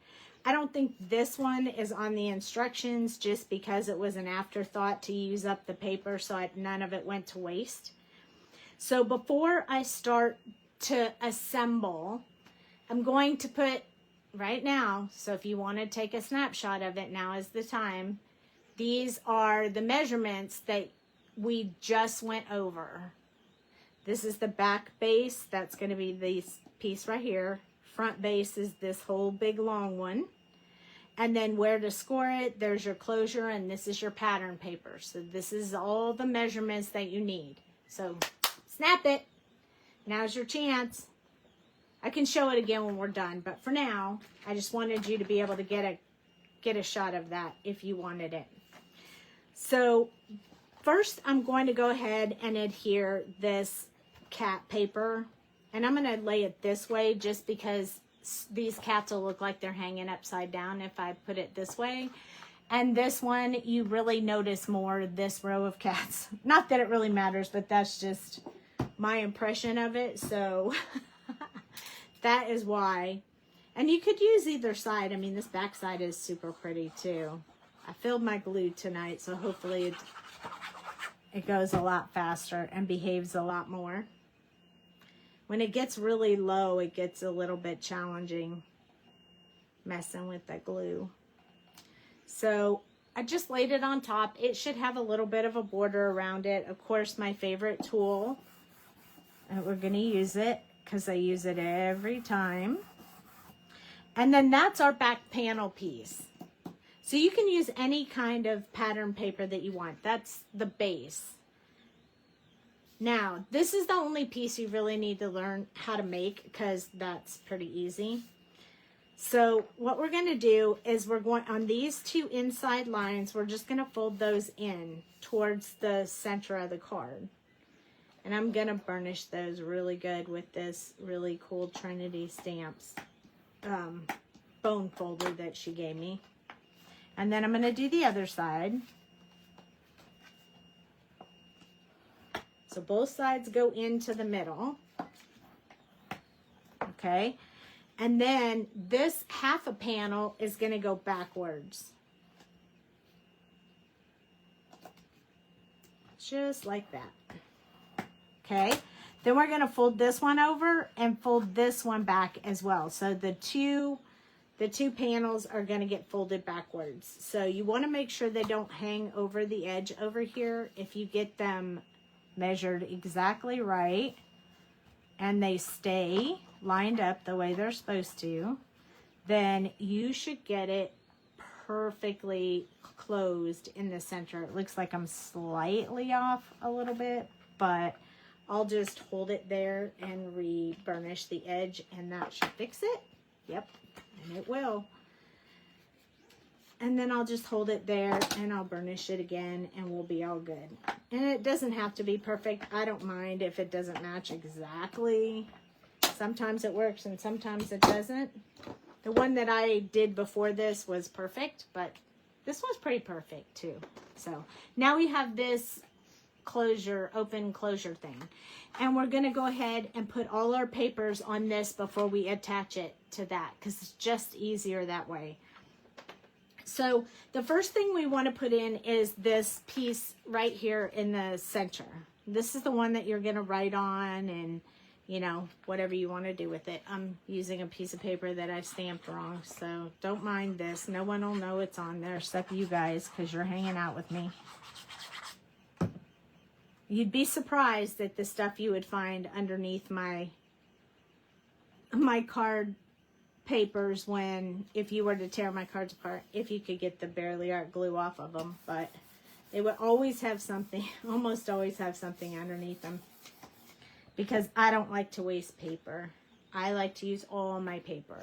I don't think this one is on the instructions, just because it was an afterthought to use up the paper, so none of it went to waste. So before I start to assemble, I'm going to put right now, so if you want to take a snapshot of it, now is the time. These are the measurements that we just went over. This is the back base. That's going to be this piece right here. Front base is this whole big long one. And then where to score it, there's your closure, and this is your pattern paper. So this is all the measurements that you need. So snap it. Now's your chance. I can show it again when we're done, but for now, I just wanted you to be able to get a shot of that if you wanted it. So first, I'm going to go ahead and adhere this cat paper, and I'm going to lay it this way just because these cats will look like they're hanging upside down if I put it this way. And this one, you really notice more, this row of cats. Not that it really matters, but that's just my impression of it. So that is why. And you could use either side. I mean, this back side is super pretty too. I filled my glue tonight, so hopefully it goes a lot faster and behaves a lot more. When it gets really low, it gets a little bit challenging messing with the glue. So I just laid it on top. It should have a little bit of a border around it. Of course, my favorite tool, and we're going to use it because I use it every time. And then that's our back panel piece. So you can use any kind of pattern paper that you want. That's the base. Now, this is the only piece you really need to learn how to make because that's pretty easy. So what we're going to do is we're going on these two inside lines, we're just going to fold those in towards the center of the card. And I'm going to burnish those really good with this really cool Trinity Stamps bone folder that she gave me. And then I'm going to do the other side. So both sides go into the middle. Okay. And then this half a panel is going to go backwards. Just like that. Okay. Then we're going to fold this one over and fold this one back as well. So the two panels are going to get folded backwards. So you want to make sure they don't hang over the edge over here. If you get them measured exactly right and they stay lined up the way they're supposed to, then you should get it perfectly closed in the center. It looks like I'm slightly off a little bit, but I'll just hold it there and re-burnish the edge and that should fix it. Yep, and it will. And then I'll just hold it there and I'll burnish it again and we'll be all good. And it doesn't have to be perfect. I don't mind if it doesn't match exactly. Sometimes it works and sometimes it doesn't. The one that I did before this was perfect, but this one's pretty perfect too. So now we have this closure, open closure thing. And we're going to go ahead and put all our papers on this before we attach it to that because it's just easier that way. So the first thing we want to put in is this piece right here in the center. This is the one that you're going to write on and, you know, whatever you want to do with it. I'm using a piece of paper that I stamped wrong, so don't mind this. No one will know it's on there except you guys because you're hanging out with me. You'd be surprised at the stuff you would find underneath my card papers if you were to tear my cards apart, if you could get the Barely Art glue off of them, but they would always have something, almost always have something underneath them because I don't like to waste paper. I like to use all my paper.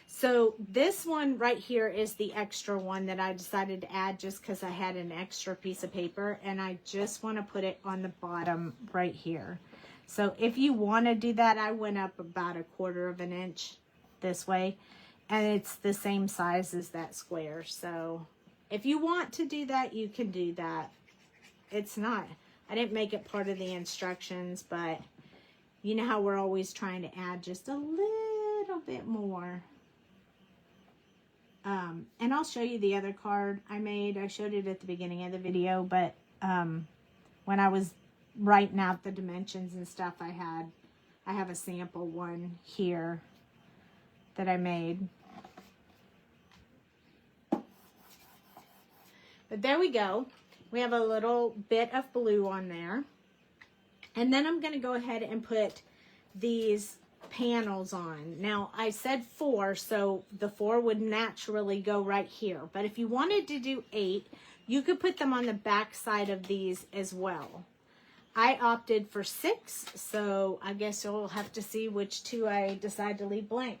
So this one right here is the extra one that I decided to add just because I had an extra piece of paper and I just want to put it on the bottom right here. So if you want to do that, I went up about 1/4 of an inch this way and it's the same size as that square. So if you want to do that, you can do that. It's not, I didn't make it part of the instructions, but you know how we're always trying to add just a little bit more. And I'll show you the other card I made. I showed it at the beginning of the video, but when I was writing out the dimensions and stuff, I have a sample one here that I made. But there we go. We have a little bit of blue on there. And then I'm going to go ahead and put these panels on. Now, I said 4, so the 4 would naturally go right here. But if you wanted to do 8, you could put them on the back side of these as well. I opted for 6, so I guess you'll have to see which 2 I decide to leave blank.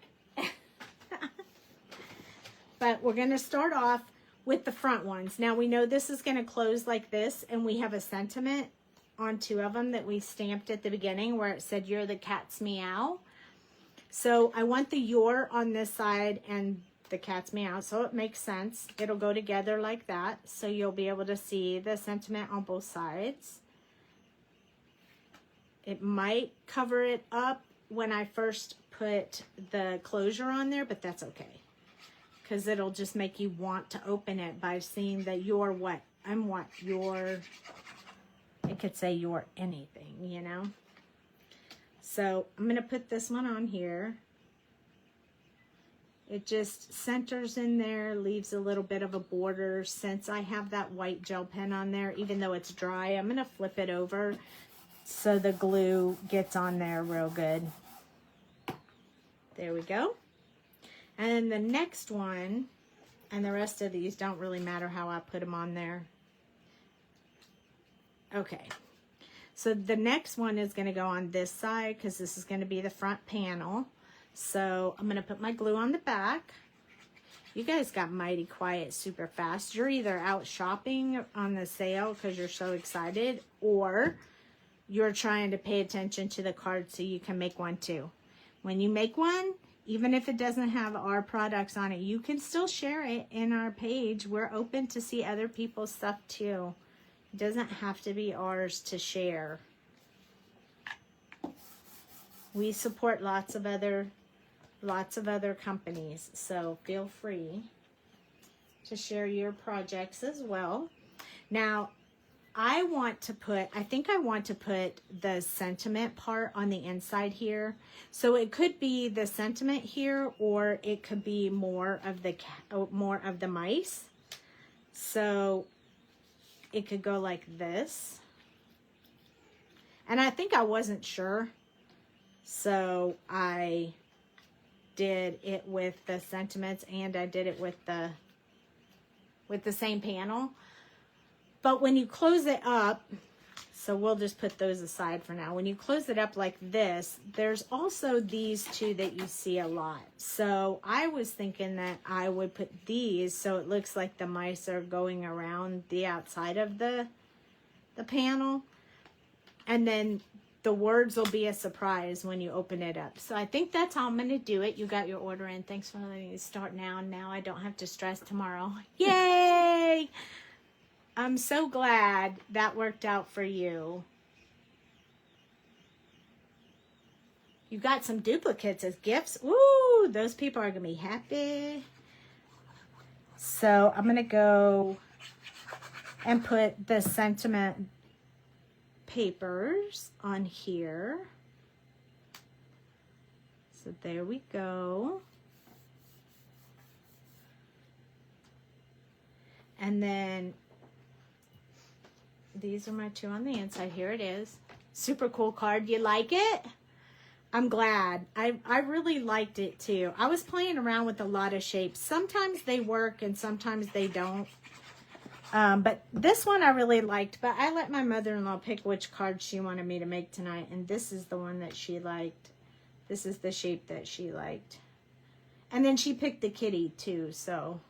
But we're going to start off with the front ones. Now, we know this is going to close like this, and we have a sentiment on 2 of them that we stamped at the beginning where it said, "You're the cat's meow." So I want the "your" on this side and the cat's meow, so it makes sense. It'll go together like that, so you'll be able to see the sentiment on both sides. It might cover it up when I first put the closure on there, but that's okay. Because it'll just make you want to open it by seeing that "you're what?" I'm what? "You're," it could say "you're anything," you know? So I'm going to put this one on here. It just centers in there, leaves a little bit of a border. Since I have that white gel pen on there, even though it's dry, I'm going to flip it over so the glue gets on there real good. There we go. And then the next one, and the rest of these don't really matter how I put them on there. Okay. So the next one is going to go on this side because this is going to be the front panel. So I'm going to put my glue on the back. You guys got mighty quiet super fast. You're either out shopping on the sale because you're so excited, or you're trying to pay attention to the card so you can make one too. When you make one, even if it doesn't have our products on it, you can still share it in our page. We're open to see other people's stuff too. It doesn't have to be ours to share. We support lots of other companies, so feel free to share your projects as well. Now, I think I want to put the sentiment part on the inside here. So it could be the sentiment here, or it could be more of the mice. So it could go like this. And I think I wasn't sure. So I did it with the sentiments, and I did it with the same panel. But when you close it up, so we'll just put those aside for now. When you close it up like this, there's also these two that you see a lot. So I was thinking that I would put these so it looks like the mice are going around the outside of the panel. And then the words will be a surprise when you open it up. So I think that's how I'm going to do it. You got your order in. Thanks for letting me start now. Now I don't have to stress tomorrow. Yay! I'm so glad that worked out for you. You got some duplicates as gifts. Ooh, those people are going to be happy. So I'm going to go and put the sentiment papers on here. So there we go. And then these are my two on the inside. Here it is. Super cool card. You like it? I'm glad. I really liked it too. I was playing around with a lot of shapes. Sometimes they work and sometimes they don't. But this one I really liked. But I let my mother-in-law pick which card she wanted me to make tonight. And this is the one that she liked. This is the shape that she liked. And then she picked the kitty too. So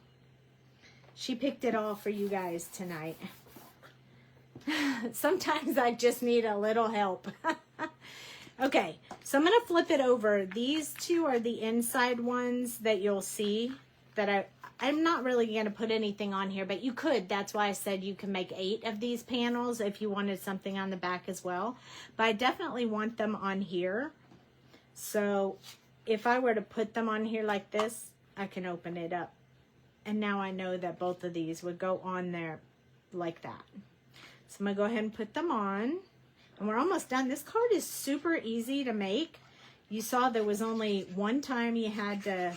she picked it all for you guys tonight. Sometimes I just need a little help. Okay, so I'm going to flip it over. These two are the inside ones that you'll see that I'm not really going to put anything on here, but you could. That's why I said you can make 8 of these panels if you wanted something on the back as well. But I definitely want them on here. So if I were to put them on here like this, I can open it up. And now I know that both of these would go on there like that. So I'm going to go ahead and put them on. And we're almost done. This card is super easy to make. You saw there was only one time you had to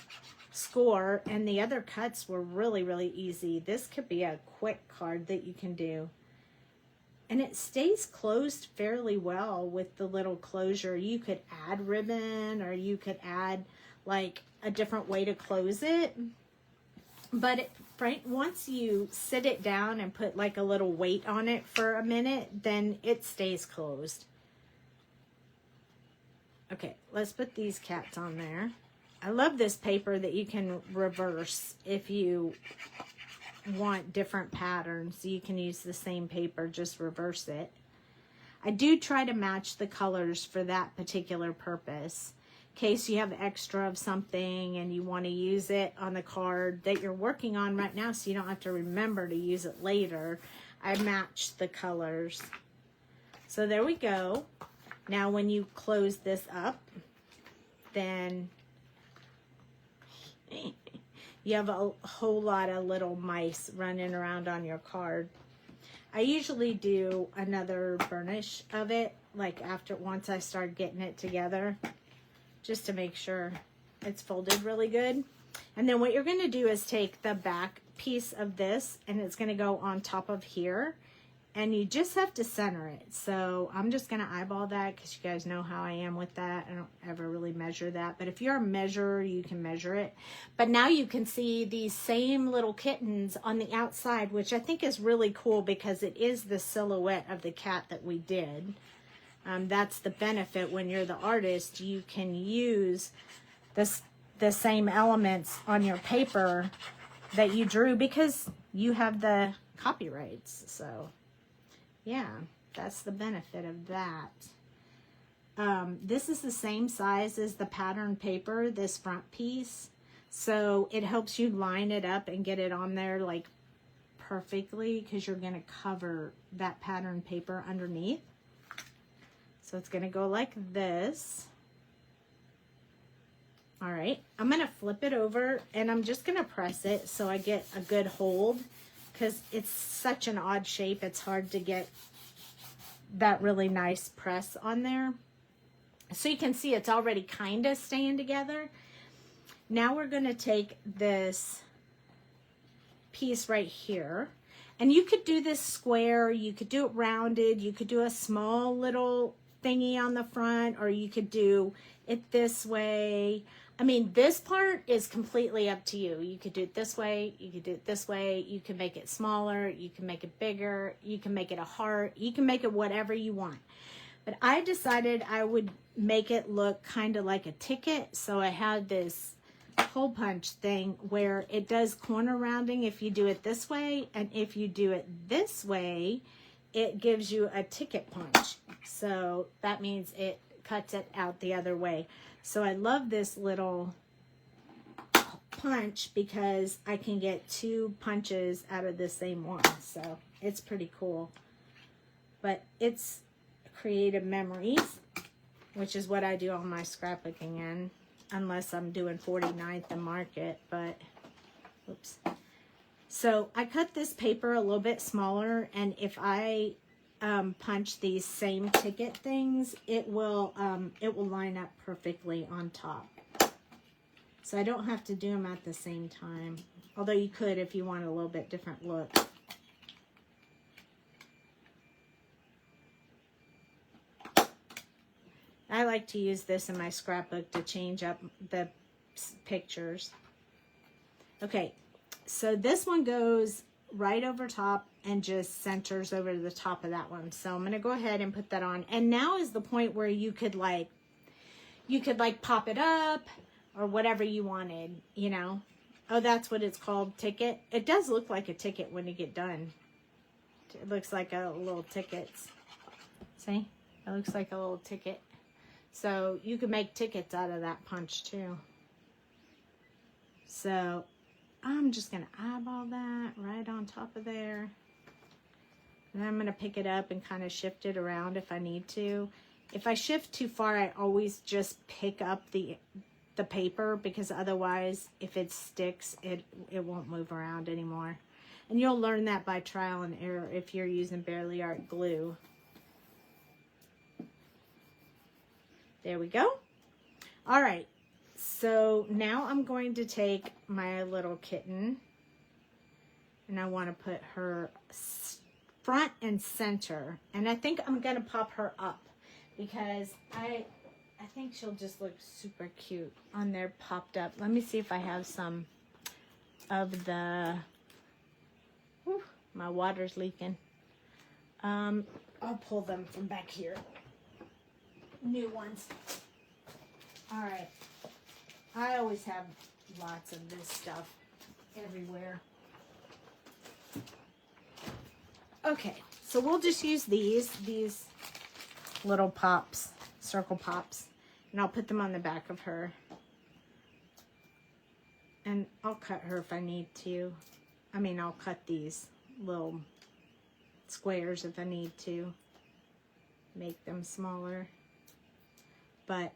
score, and the other cuts were really, really easy. This could be a quick card that you can do. And it stays closed fairly well with the little closure. You could add ribbon, or you could add like a different way to close it. But once you sit it down and put like a little weight on it for a minute, then it stays closed. Okay, let's put these cats on there. I love this paper that you can reverse if you want different patterns. You can use the same paper, just reverse it. I do try to match the colors for that particular purpose. In case you have extra of something and you want to use it on the card that you're working on right now so you don't have to remember to use it later, I match the colors. So there we go. Now when you close this up, then you have a whole lot of little mice running around on your card. I usually do another burnish of it, like once I start getting it together, just to make sure it's folded really good. And then what you're going to do is take the back piece of this, and it's going to go on top of here. and you just have to center it. So I'm just going to eyeball that because you guys know how I am with that. I don't ever really measure that. But if you're a measurer, you can measure it. But now you can see these same little kittens on the outside, which I think is really cool because it is the silhouette of the cat that we did. That's the benefit when you're the artist. You can use the same elements on your paper that you drew because you have the copyrights. So yeah, that's the benefit of that. This is the same size as the pattern paper, this front piece. So it helps you line it up and get it on there like perfectly because you're going to cover that pattern paper underneath. So it's going to go like this. All right, I'm going to flip it over and I'm just going to press it so I get a good hold because it's such an odd shape. It's hard to get that really nice press on there. So you can see it's already kind of staying together. Now we're going to take this piece right here, and you could do this square, you could do it rounded, you could do a small little thingy on the front, or you could do it this way. I mean, this part is completely up to you. You could do it this way, you could do it this way, you can make it smaller, you can make it bigger, you can make it a heart, you can make it whatever you want. But I decided I would make it look kind of like a ticket, so I had this hole punch thing where it does corner rounding if you do it this way, and if you do it this way, it gives you a ticket punch. So that means it cuts it out the other way. So I love this little punch because I can get 2 punches out of the same one. So it's pretty cool. But it's creative memories, which is what I do on my scrapbooking end, unless I'm doing 49th and market. But oops. So I cut this paper a little bit smaller, and if I punch these same ticket things, it will line up perfectly on top. So I don't have to do them at the same time, although you could if you want a little bit different look. I like to use this in my scrapbook to change up the pictures. Okay, so this one goes right over top and just centers over the top of that one. So I'm going to go ahead and put that on. And now is the point where you could like pop it up or whatever you wanted, you know. Oh, that's what it's called, ticket. It does look like a ticket when you get done. It looks like a little ticket. See? It looks like a little ticket. So you can make tickets out of that punch too. So I'm just going to eyeball that right on top of there. And then I'm going to pick it up and kind of shift it around if I need to. If I shift too far, I always just pick up the paper, because otherwise, if it sticks, it won't move around anymore. And you'll learn that by trial and error if you're using Barely Art glue. There we go. All right. So now I'm going to take my little kitten, and I want to put her front and center. And I think I'm going to pop her up because I think she'll just look super cute on there popped up. Let me see if I have some of the, whew, my water's leaking. I'll pull them from back here. New ones. All right. I always have lots of this stuff everywhere. Okay, so we'll just use these little pops, circle pops, and I'll put them on the back of her. And I'll cut her if I need to. I mean, I'll cut these little squares if I need to make them smaller. But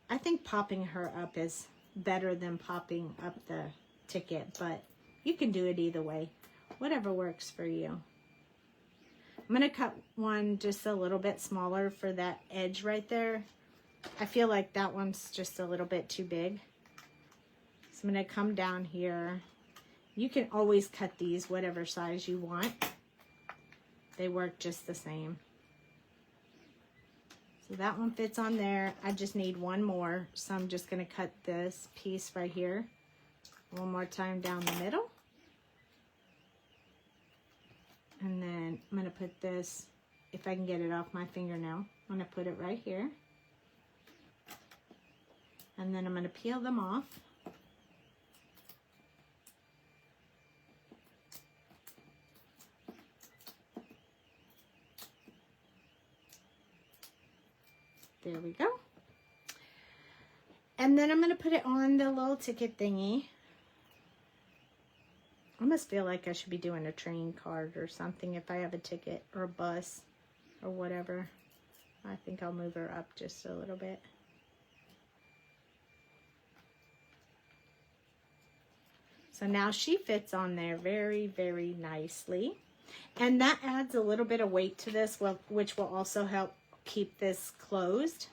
I think popping her up is better than popping up the ticket, but you can do it either way, whatever works for you. I'm going to cut one just a little bit smaller for that edge right there. I feel like that one's just a little bit too big. So I'm going to come down here. You can always cut these whatever size you want. They work just the same. So that one fits on there. I just need one more. So I'm just going to cut this piece right here one more time down the middle. And then I'm going to put this, if I can get it off my fingernail, I'm going to put it right here. And then I'm going to peel them off. There we go. And then I'm going to put it on the little ticket thingy. I almost feel like I should be doing a train card or something if I have a ticket or a bus or whatever. I think I'll move her up just a little bit. So now she fits on there very, very nicely. And that adds a little bit of weight to this, which will also help keep this closed.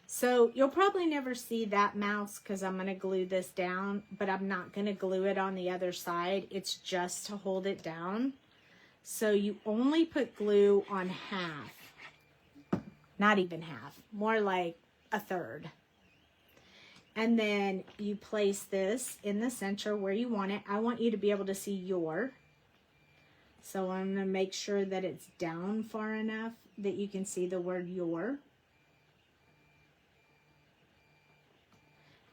So you'll probably never see that mouse because I'm going to glue this down, but I'm not going to glue it on the other side. It's just to hold it down. So you only put glue on half, not even half, more like a third. And then you place this in the center where you want it. I want you to be able to see your. So I'm going to make sure that it's down far enough that you can see the word your.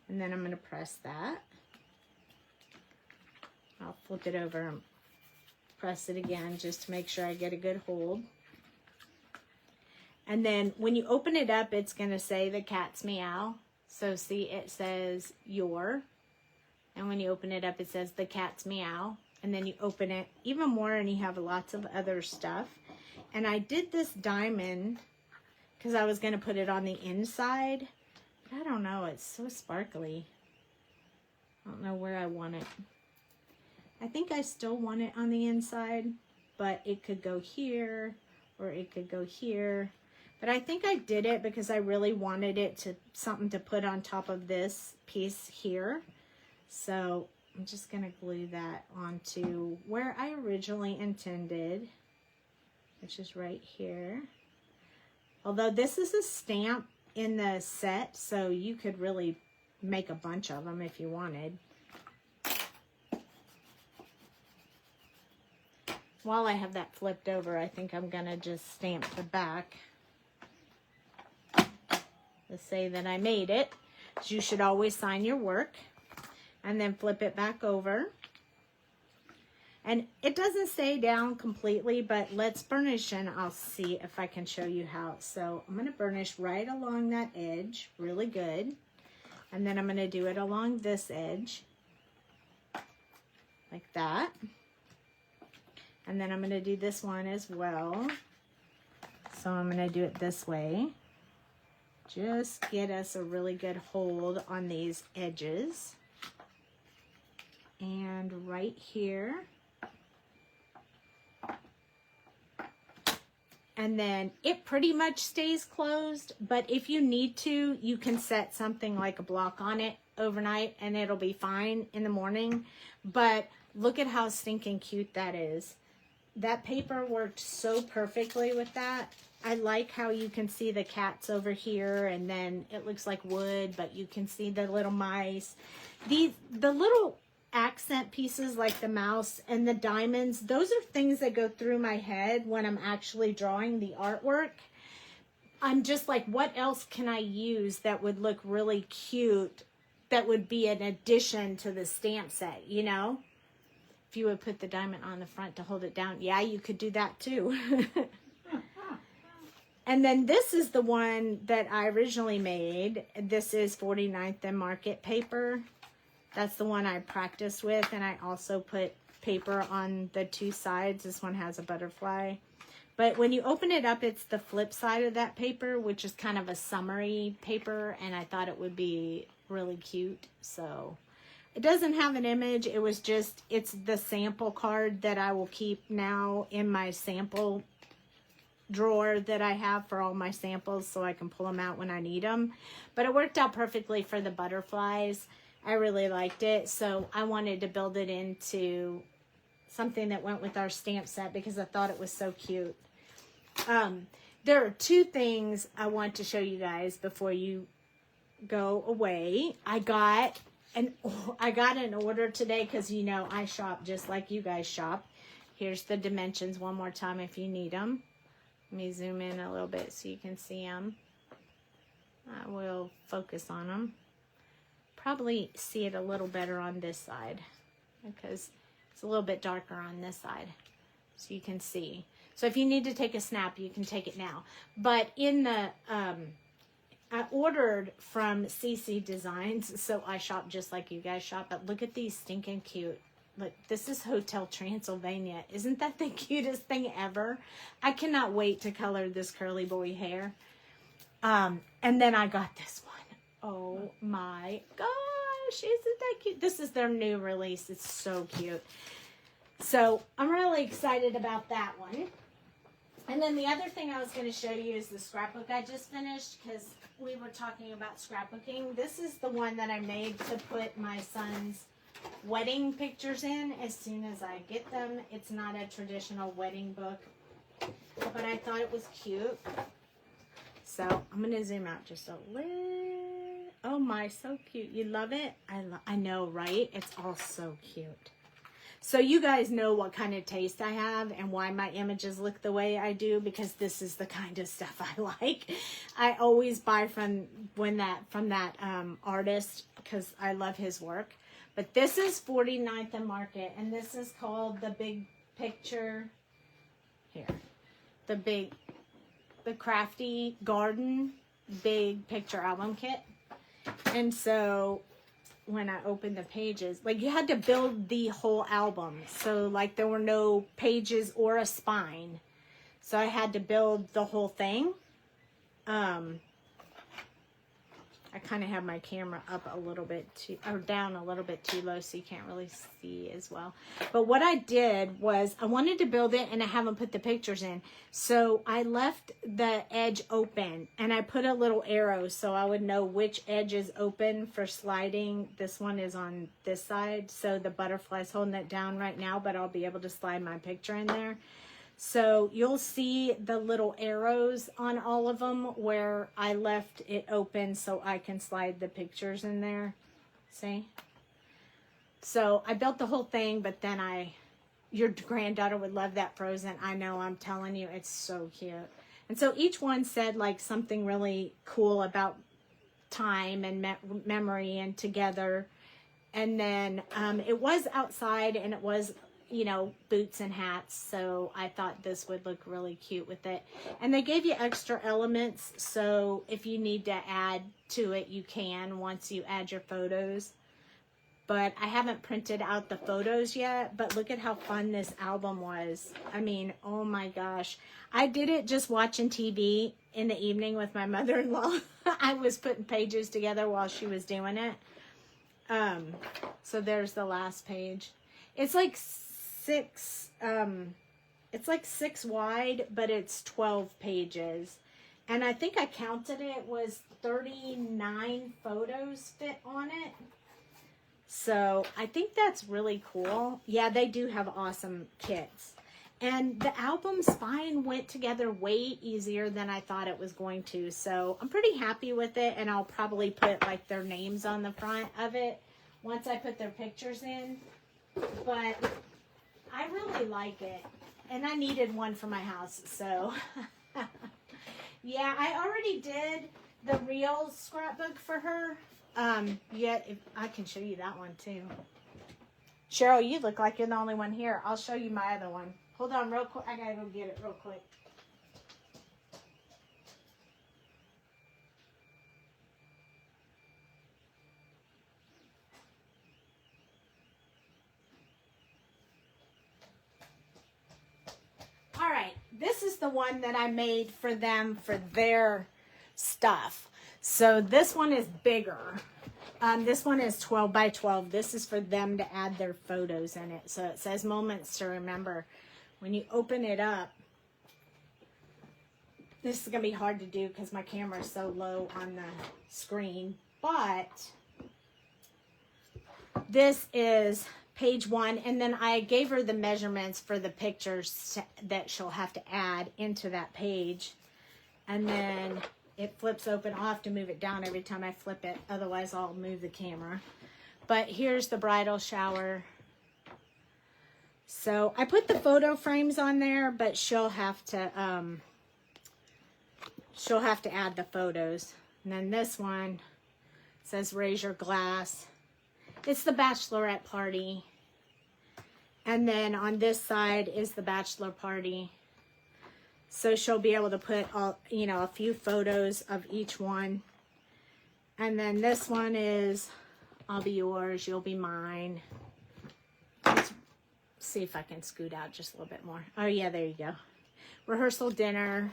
And then I'm going to press that. I'll flip it over and press it again just to make sure I get a good hold. And then when you open it up, it's going to say the cat's meow. So see, it says your. And when you open it up, it says the cat's meow. And then you open it even more and you have lots of other stuff. And I did this diamond because I was going to put it on the inside. But I don't know, it's so sparkly. I don't know where I want it. I think I still want it on the inside, but it could go here or it could go here. But I think I did it because I really wanted it to something to put on top of this piece here. So I'm just going to glue that onto where I originally intended, which is right here. Although this is a stamp in the set, so you could really make a bunch of them if you wanted. While I have that flipped over, I think I'm going to just stamp the back to say that I made it. You should always sign your work. And then flip it back over. And it doesn't stay down completely, but let's burnish and I'll see if I can show you how. So I'm going to burnish right along that edge, really good. And then I'm going to do it along this edge, like that. And then I'm going to do this one as well. So I'm going to do it this way. Just get us a really good hold on these edges. And right here. And then it pretty much stays closed, but if you need to, you can set something like a block on it overnight and it'll be fine in the morning. But look at how stinking cute that is. That paper worked so perfectly with that. I like how you can see the cats over here and then it looks like wood, but you can see the little mice. The little accent pieces like the mouse and the diamonds, those are things that go through my head when I'm actually drawing the artwork. I'm just like, what else can I use that would look really cute, that would be an addition to the stamp set, you know? If you would put the diamond on the front to hold it down, yeah, you could do that too. And then this is the one that I originally made. This is 49th and Market paper. That's the one I practiced with, and I also put paper on the two sides. This one has a butterfly. But when you open it up, it's the flip side of that paper, which is kind of a summery paper, and I thought it would be really cute. So it doesn't have an image. It was just, it's the sample card that I will keep now in my sample drawer that I have for all my samples so I can pull them out when I need them. But it worked out perfectly for the butterflies. I really liked it, so I wanted to build it into something that went with our stamp set because I thought it was so cute. There are two things I want to show you guys before you go away. I got an order today because, you know, I shop just like you guys shop. Here's the dimensions one more time if you need them. Let me zoom in a little bit so you can see them. I will focus on them. Probably see it a little better on this side because it's a little bit darker on this side so you can see. So if you need to take a snap, you can take it now. But in the, I ordered from CC Designs, so I shop just like you guys shop. But look at these stinking cute. Look, this is Hotel Transylvania. Isn't that the cutest thing ever? I cannot wait to color this curly boy hair. And then I got this one. Oh my gosh, isn't that cute? This is their new release. It's so cute. So I'm really excited about that one. And then the other thing I was going to show you is the scrapbook I just finished because we were talking about scrapbooking. This is the one that I made to put my son's wedding pictures in as soon as I get them. It's not a traditional wedding book, but I thought it was cute. So I'm going to zoom out just a little. Oh my, so cute. You love it? I know, right? It's all so cute. So you guys know what kind of taste I have and why my images look the way I do, because this is the kind of stuff I like. I always buy from that artist because I love his work. But this is 49th and Market, and this is called the Big Picture. Here. The Crafty Garden Big Picture Album Kit. And so when I opened the pages, like you had to build the whole album. So like there were no pages or a spine. So I had to build the whole thing. I kind of have my camera up a little bit too, or down a little bit too low so you can't really see as well. But what I did was I wanted to build it and I haven't put the pictures in. So I left the edge open and I put a little arrow so I would know which edge is open for sliding. This one is on this side. So the butterfly's holding it down right now, but I'll be able to slide my picture in there. So you'll see the little arrows on all of them where I left it open so I can slide the pictures in there. See? So I built the whole thing, but then your granddaughter would love that frozen. I know, I'm telling you, it's so cute. And so each one said like something really cool about time and memory and together. And then it was outside and it was, you know, boots and hats, so I thought this would look really cute with it. And they gave you extra elements, so if you need to add to it, you can once you add your photos. But I haven't printed out the photos yet, but look at how fun this album was. I mean, oh my gosh. I did it just watching TV in the evening with my mother-in-law. I was putting pages together while she was doing it. So there's the last page. It's like it's like 6 wide, but it's 12 pages. And I think I counted it was 39 photos fit on it. So I think that's really cool. Yeah, they do have awesome kits. And the album spine went together way easier than I thought it was going to. So I'm pretty happy with it. And I'll probably put like their names on the front of it once I put their pictures in. But I really like it, and I needed one for my house, so yeah, I already did the real scrapbook for her. Yeah, I can show you that one too. Cheryl, you look like you're the only one here. I'll show you my other one. Hold on real quick. I gotta go get it real quick. All right, this is the one that I made for them for their stuff. So this one is bigger. This one is 12 by 12. This is for them to add their photos in it. So it says moments to remember. When you open it up, this is going to be hard to do because my camera is so low on the screen. But this is page 1, and then I gave her the measurements for the pictures that she'll have to add into that page. And then it flips open. I'll have to move it down every time I flip it, otherwise I'll move the camera. But here's the bridal shower. So I put the photo frames on there, but she'll have to add the photos. And then this one says raise your glass. It's the bachelorette party. And then on this side is the bachelor party. So she'll be able to put all, you know, a few photos of each one. And then this one is I'll be yours, you'll be mine. Let's see if I can scoot out just a little bit more. Oh yeah, there you go. Rehearsal dinner.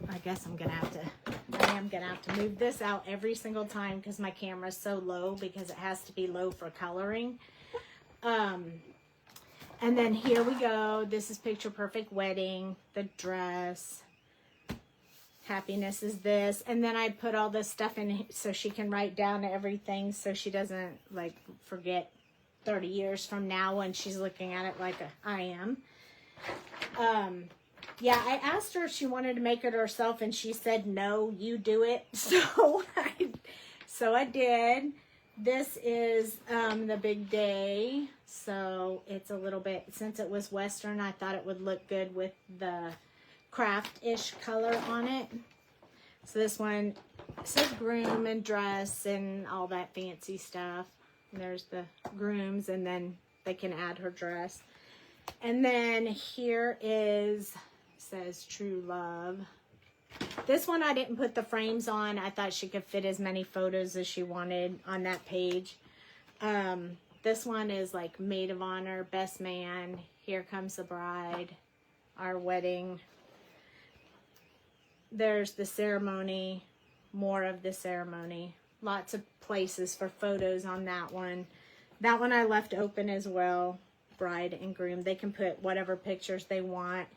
I guess I am gonna have to move this out every single time because my camera's so low, because it has to be low for coloring. And then here we go. This is picture perfect wedding, the dress. Happiness is this. And then I put all this stuff in so she can write down everything so she doesn't like forget 30 years from now when she's looking at it like I am. Yeah, I asked her if she wanted to make it herself, and she said, no, you do it. So I did. This is the big day. So it's a little bit, since it was Western, I thought it would look good with the craft-ish color on it. So this one says groom and dress and all that fancy stuff. And there's the grooms, and then they can add her dress. And then here is, says true love. This one I didn't put the frames on. I thought she could fit as many photos as she wanted on that page. This one is like maid of honor, best man, here comes the bride, our wedding. There's the ceremony, more of the ceremony. Lots of places for photos on that one. That one I left open as well. Bride and groom. They can put whatever pictures they want.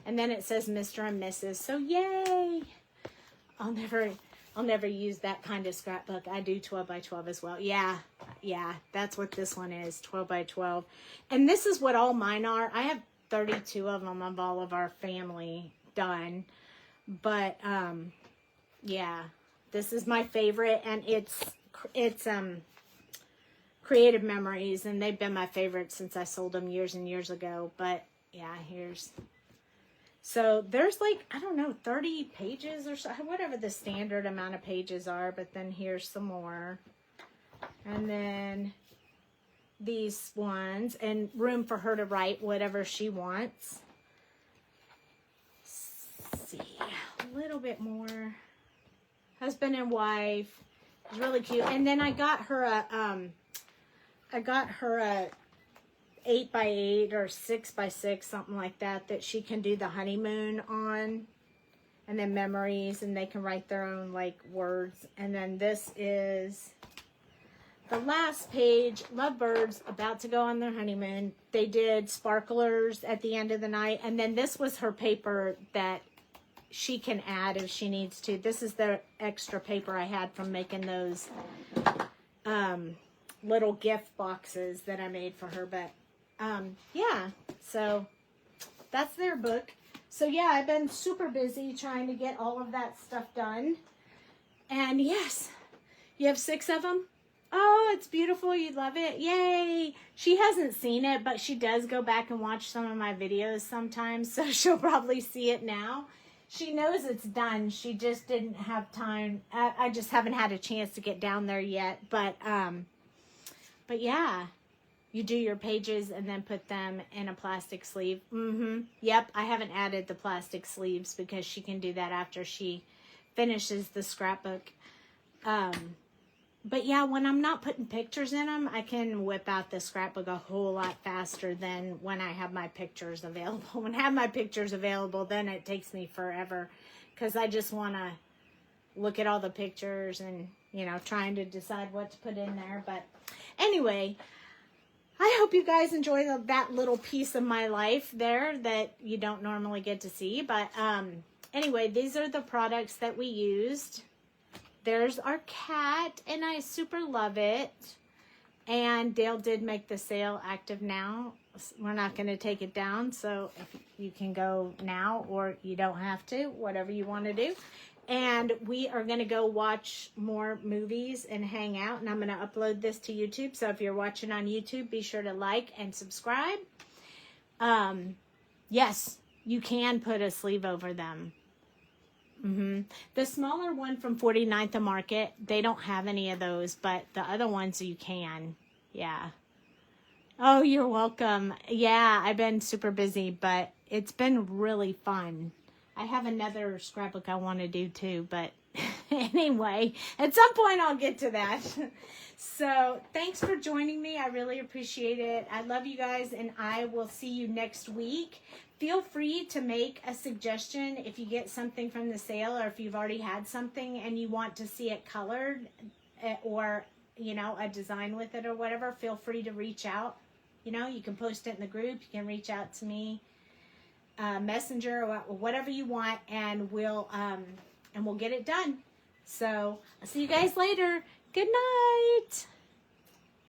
And then it says Mr. and Mrs. So yay! I'll never use that kind of scrapbook. I do 12 by 12 as well. Yeah, that's what this one is, 12 by 12. And this is what all mine are. I have 32 of them of all of our family done. But, yeah, this is my favorite, and it's Creative Memories, and they've been my favorite since I sold them years and years ago. But, yeah, here's... So there's like, I don't know, 30 pages or so, whatever the standard amount of pages are. But then here's some more. And then these ones, and room for her to write whatever she wants. Let's see, a little bit more. Husband and wife. It's really cute. And then I got her a 8x8 or 6x6, something like that, that she can do the honeymoon on, and then memories, and they can write their own like words. And then this is the last page, lovebirds about to go on their honeymoon. They did sparklers at the end of the night, and then this was her paper that she can add if she needs to. This is the extra paper I had from making those little gift boxes that I made for her. But yeah, so that's their book. So yeah, I've been super busy trying to get all of that stuff done. And yes, you have 6 of them. Oh, it's beautiful. You love it. Yay. She hasn't seen it, but she does go back and watch some of my videos sometimes, so she'll probably see it now. She knows it's done. She just didn't have time. I just haven't had a chance to get down there yet. But yeah, you do your pages and then put them in a plastic sleeve. Yep, I haven't added the plastic sleeves because she can do that after she finishes the scrapbook. But yeah, when I'm not putting pictures in them, I can whip out the scrapbook a whole lot faster than when I have my pictures available. When I have my pictures available, then it takes me forever because I just want to look at all the pictures and, you know, trying to decide what to put in there. But anyway, I hope you guys enjoy that little piece of my life there that you don't normally get to see. But anyway, these are the products that we used. There's our cat, and I super love it. And Dale did make the sale active now. We're not going to take it down, so if you can go now, or you don't have to, whatever you want to do. And we are going to go watch more movies and hang out, and I'm going to upload this to YouTube. So if you're watching on YouTube, be sure to like and subscribe. Yes, you can put a sleeve over them. The smaller one from 49th and Market, they don't have any of those, but the other ones you can. Yeah. Oh, you're welcome. Yeah, I've been super busy, but it's been really fun. I have another scrapbook I want to do too, but anyway, at some point I'll get to that. So thanks for joining me. I really appreciate it. I love you guys, and I will see you next week. Feel free to make a suggestion if you get something from the sale, or if you've already had something and you want to see it colored, or, you know, a design with it or whatever. Feel free to reach out. You know, you can post it in the group. You can reach out to me, Messenger, or whatever you want, and we'll get it done. So I'll see you guys later. Good night.